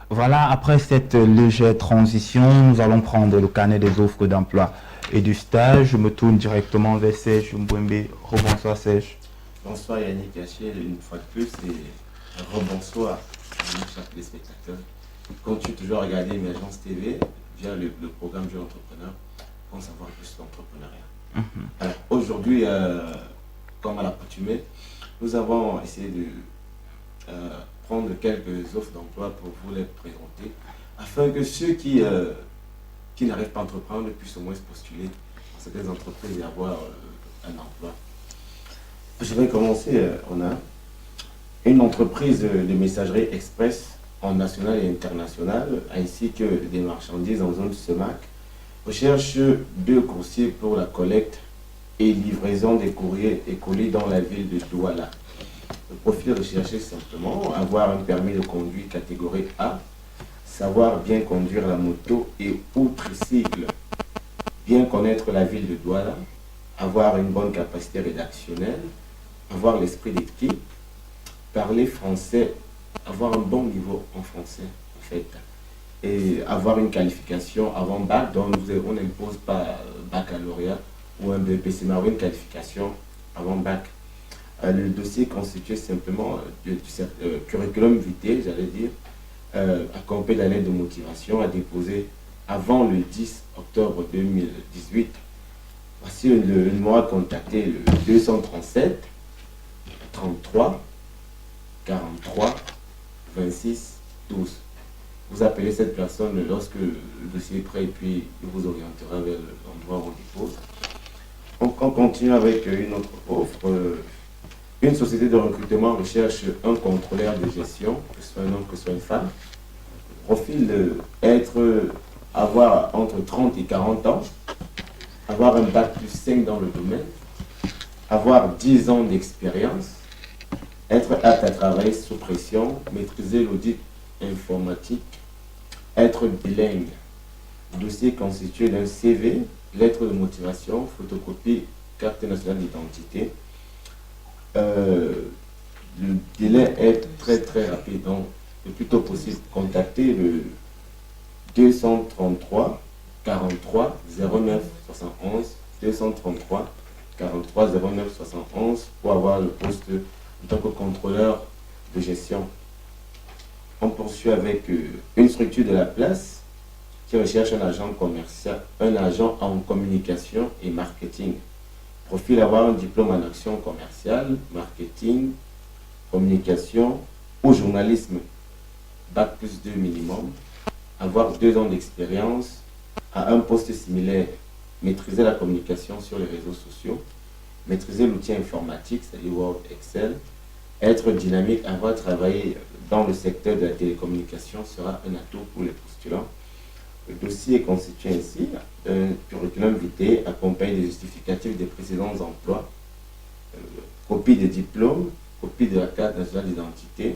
[SPEAKER 1] Voilà, après cette légère transition, nous allons prendre le carnet des offres d'emploi et du stage. Je me tourne directement vers Serge Mbouembe. Rebonsoir Serge.
[SPEAKER 2] Bonsoir Yannick Haché, une fois de plus, et rebonsoir à chers téléspectateurs. Continue toujours à regarder Émergence TV via le programme Jeunes Entrepreneurs pour en savoir plus sur l'entrepreneuriat. Alors aujourd'hui, comme à l'accoutumée, nous avons essayé de prendre quelques offres d'emploi pour vous les présenter, afin que ceux qui qui n'arrivent pas à entreprendre puissent au moins se postuler dans certaines entreprises et avoir un emploi. Je vais commencer. On a une entreprise de messagerie express en national et international, ainsi que des marchandises en zone SEMAC, recherche 2 coursiers pour la collecte et livraison des courriers et colis dans la ville de Douala. Le profil recherché simplement, avoir un permis de conduire catégorie A, savoir bien conduire la moto et ou tricycle, bien connaître la ville de Douala, avoir une bonne capacité rédactionnelle, avoir l'esprit d'équipe, parler français, avoir un bon niveau en français en fait, et avoir une qualification avant bac, donc on n'impose pas baccalauréat ou un BPC, mais avoir une qualification avant bac. Le dossier constitué simplement du curriculum vitae, j'allais dire, accompagné de la lettre de motivation à déposer avant le 10 octobre 2018. Voici le numéro à contacter, le 237 33 43 26 12. Vous appelez cette personne lorsque le dossier est prêt et puis il vous orientera vers l'endroit où on dépose. On continue avec une autre offre. Une société de recrutement recherche un contrôleur de gestion, que ce soit un homme, que ce soit une femme. Profil avoir entre 30 et 40 ans, avoir un bac plus 5 dans le domaine, avoir 10 ans d'expérience, être apte à travailler sous pression, maîtriser l'audit informatique, être bilingue. Dossier constitué d'un CV, lettre de motivation, photocopie, carte nationale d'identité. Le délai est très rapide, donc le plus tôt possible, contactez le 233 43 09 71 233 43 09 71 pour avoir le poste en tant que contrôleur de gestion. On poursuit avec une structure de la place qui recherche un agent commercial, un agent en communication et marketing. Profil avoir un diplôme en action commerciale, marketing, communication ou journalisme, bac plus 2 minimum, avoir 2 ans d'expérience à un poste similaire, maîtriser la communication sur les réseaux sociaux, maîtriser l'outil informatique, c'est-à-dire Word, Excel, être dynamique, avoir travaillé dans le secteur de la télécommunication sera un atout pour les postulants. Le dossier est constitué ainsi d'un curriculum vitae accompagné des justificatifs des précédents emplois, copie des diplômes, copie de la carte nationale d'identité,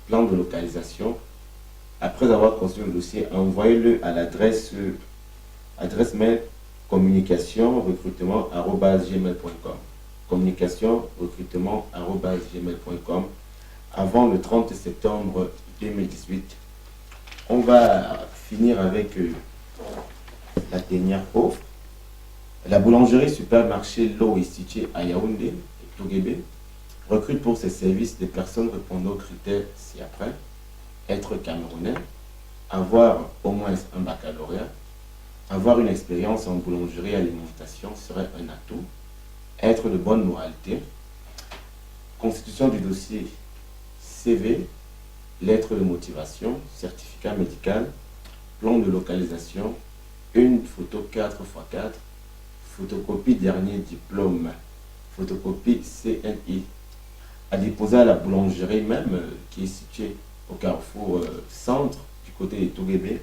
[SPEAKER 2] plan de localisation. Après avoir construit le dossier, envoyez-le à l'adresse mail communication-recrutement@gmail.com communication-recrutement@gmail.com avant le 30 septembre 2018. On va finir avec la dernière offre. La boulangerie supermarché L'eau est située à Yaoundé et Toguébé recrute pour ses services des personnes répondant aux critères ci-après: être camerounais, avoir au moins un baccalauréat, avoir une expérience en boulangerie et alimentation serait un atout, être de bonne moralité, constitution du dossier CV, lettre de motivation, certificat médical, plan de localisation, une photo 4x4, photocopie dernier diplôme, photocopie CNI, à déposer à la boulangerie même qui est située au carrefour centre du côté de Toguébé,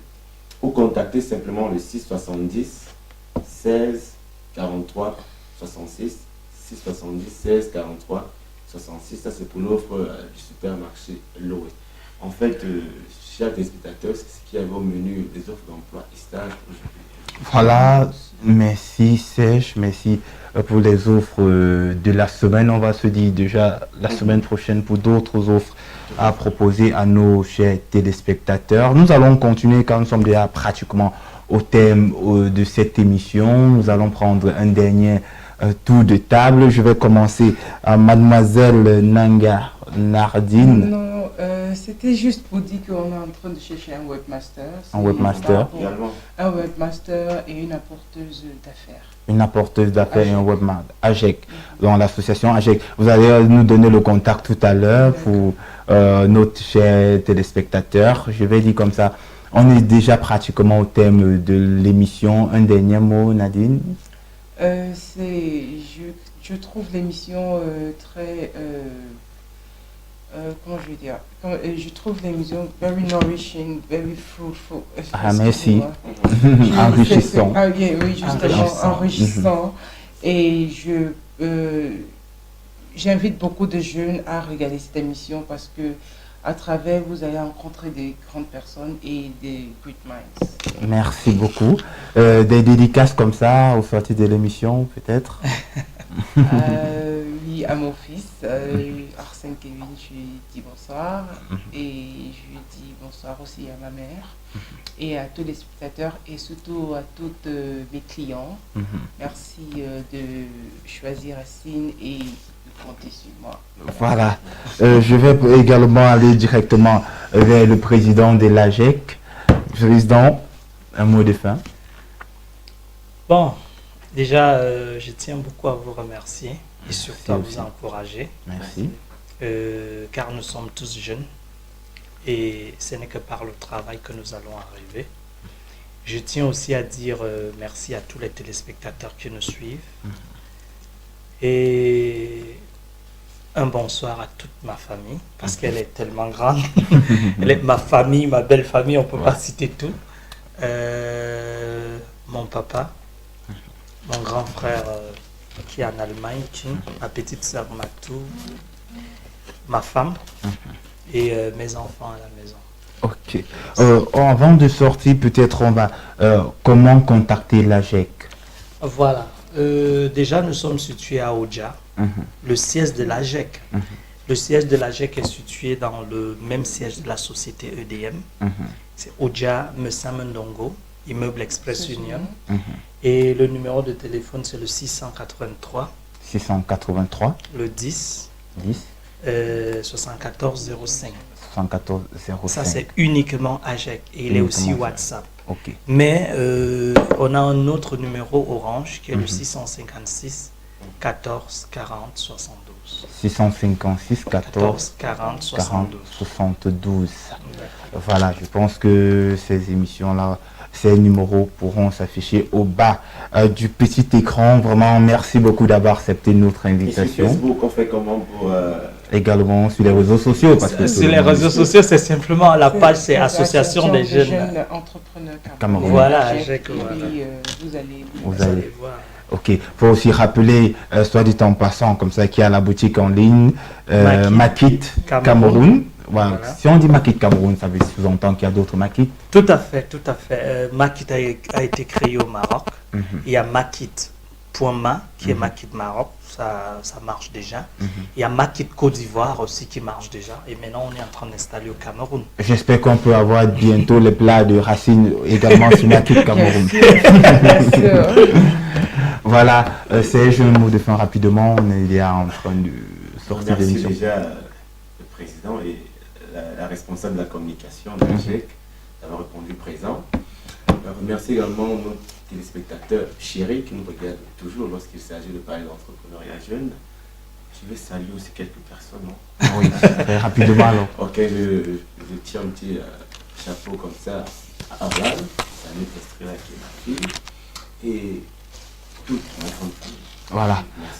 [SPEAKER 2] ou contacter simplement le 670 16 43 66 670 16 43 66. Ça c'est pour l'offre du supermarché Loé. En fait, chers téléspectateurs, c'est ce qu'il y avait au menu des offres d'emploi et stages aujourd'hui.
[SPEAKER 1] Voilà, merci Serge, merci pour les offres de la semaine. On va se dire déjà la semaine prochaine pour d'autres offres à proposer à nos chers téléspectateurs. Nous allons continuer quand nous sommes déjà pratiquement au thème de cette émission. Nous allons prendre un dernier tour de table. Je vais commencer à Mademoiselle Nanga Nardine.
[SPEAKER 4] Non, c'était juste pour dire qu'on est en train de chercher un webmaster.
[SPEAKER 1] Un webmaster.
[SPEAKER 4] Un webmaster et une apporteuse d'affaires.
[SPEAKER 1] Une apporteuse d'affaires et un webmaster. AGEC, dans l'association AGEC. Vous allez nous donner le contact tout à l'heure pour notre cher téléspectateur. Je vais dire comme ça. On est déjà pratiquement au thème de l'émission. Un dernier mot, Nadine?
[SPEAKER 4] Je trouve l'émission très... comment je vais dire? Je trouve l'émission very nourishing, very fruitful.
[SPEAKER 1] Ah, merci.
[SPEAKER 4] Enrichissant.
[SPEAKER 1] Enrichissant.
[SPEAKER 4] Oui, justement, enrichissant. Et j'invite beaucoup de jeunes à regarder cette émission parce que à travers, vous allez rencontrer des grandes personnes et des great minds.
[SPEAKER 1] Merci beaucoup. Des dédicaces comme ça au sortir de l'émission, peut-être?
[SPEAKER 4] Oui, à mon fils, Arsène Kevin, je lui dis bonsoir. Et je lui dis bonsoir aussi à ma mère et à tous les spectateurs et surtout à tous mes clients. Merci de choisir Racine et de compter sur moi.
[SPEAKER 1] Voilà. Je vais également aller directement vers le président de l'AGEC. Président, un mot de fin.
[SPEAKER 3] Bon, déjà, je tiens beaucoup à vous remercier et surtout à vous encourager.
[SPEAKER 1] Merci.
[SPEAKER 3] Car nous sommes tous jeunes et ce n'est que par le travail que nous allons arriver. Je tiens aussi à dire merci à tous les téléspectateurs qui nous suivent et un bonsoir à toute ma famille parce qu'elle est tellement grande. Elle est ma famille, ma belle famille, on ne peut pas citer tout. Mon papa, mon grand frère qui est en Allemagne, ma petite sœur Matou, ma femme et mes enfants à la maison.
[SPEAKER 1] Ok. Avant de sortir, peut-être on va... comment contacter l'AGEC?
[SPEAKER 3] Voilà. Déjà, nous sommes situés à Oja, le siège de l'AGEC. Le siège de l'AGEC est situé dans le même siège de la société EDM. C'est Oja Messamendongo, immeuble Express Union. Et le numéro de téléphone, c'est le 683.
[SPEAKER 1] 683.
[SPEAKER 3] Le 10. 74 05.
[SPEAKER 1] 74 05.
[SPEAKER 3] Ça, c'est uniquement AGEC. Et il est aussi WhatsApp.
[SPEAKER 1] Ok.
[SPEAKER 3] Mais on a un autre numéro orange qui est le 656 14 40 72.
[SPEAKER 1] 656 14
[SPEAKER 3] 40
[SPEAKER 1] 72. 72. Voilà, je pense que ces émissions-là, ces numéros pourront s'afficher au bas du petit écran. Vraiment, merci beaucoup d'avoir accepté notre invitation.
[SPEAKER 2] Et sur Facebook, on fait comment pour...
[SPEAKER 1] Également sur les réseaux sociaux. Parce que
[SPEAKER 3] sur les réseaux sociaux, c'est simplement la page, c'est Association des jeunes
[SPEAKER 4] entrepreneurs
[SPEAKER 1] Cameroun.
[SPEAKER 3] Voilà,
[SPEAKER 4] vous allez
[SPEAKER 3] voir.
[SPEAKER 1] Ok, il faut aussi rappeler, soit dit en passant, comme ça, qu'il y a la boutique en ligne, Makit Cameroun. Voilà. Si on dit Makit Cameroun, ça veut sous-entendre qu'il y a d'autres Makit.
[SPEAKER 3] Tout à fait, tout à fait. Makit a été créé au Maroc. Il y a Makit.ma qui est Makit Maroc, ça marche déjà. Il y a Makit Côte d'Ivoire aussi qui marche déjà. Et maintenant, on est en train d'installer au Cameroun.
[SPEAKER 1] J'espère qu'on peut avoir bientôt les plats de Racine également sur Makit Cameroun.
[SPEAKER 4] Bien sûr.
[SPEAKER 1] Voilà, Serge, un mot de fin rapidement. On est déjà en train de sortir de l'émission.
[SPEAKER 2] Merci déjà le président et la responsable de la communication de l'AGEC d'avoir répondu présent. Remercie également nos téléspectateurs chéris qui nous regardent toujours lorsqu'il s'agit de parler d'entrepreneuriat jeune. Je vais saluer aussi quelques personnes. Non?
[SPEAKER 1] Oui, très rapidement alors.
[SPEAKER 2] Ok, je tire un petit chapeau comme ça à Aval, Salut Estrella qui est ma fille, et toute ma grande famille.
[SPEAKER 1] Voilà.
[SPEAKER 2] Merci.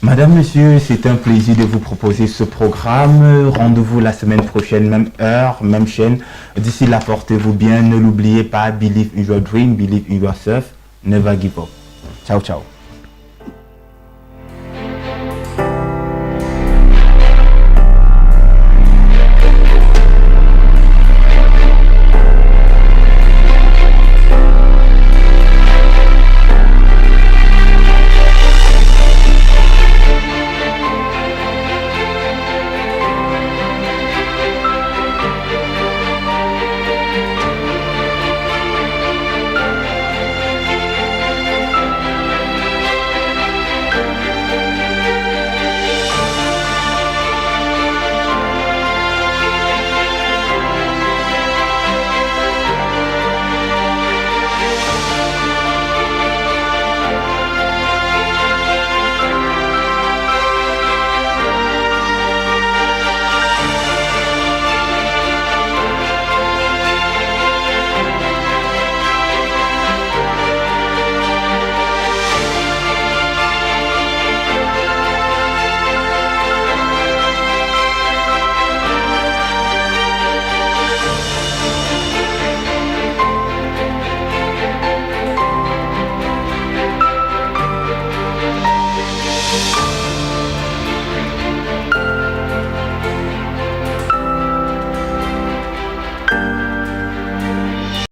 [SPEAKER 1] Madame, Monsieur, c'est un plaisir de vous proposer ce programme. Rendez-vous la semaine prochaine, même heure, même chaîne. D'ici là, portez-vous bien. Ne l'oubliez pas, believe in your dream, believe in yourself, never give up. Ciao, ciao.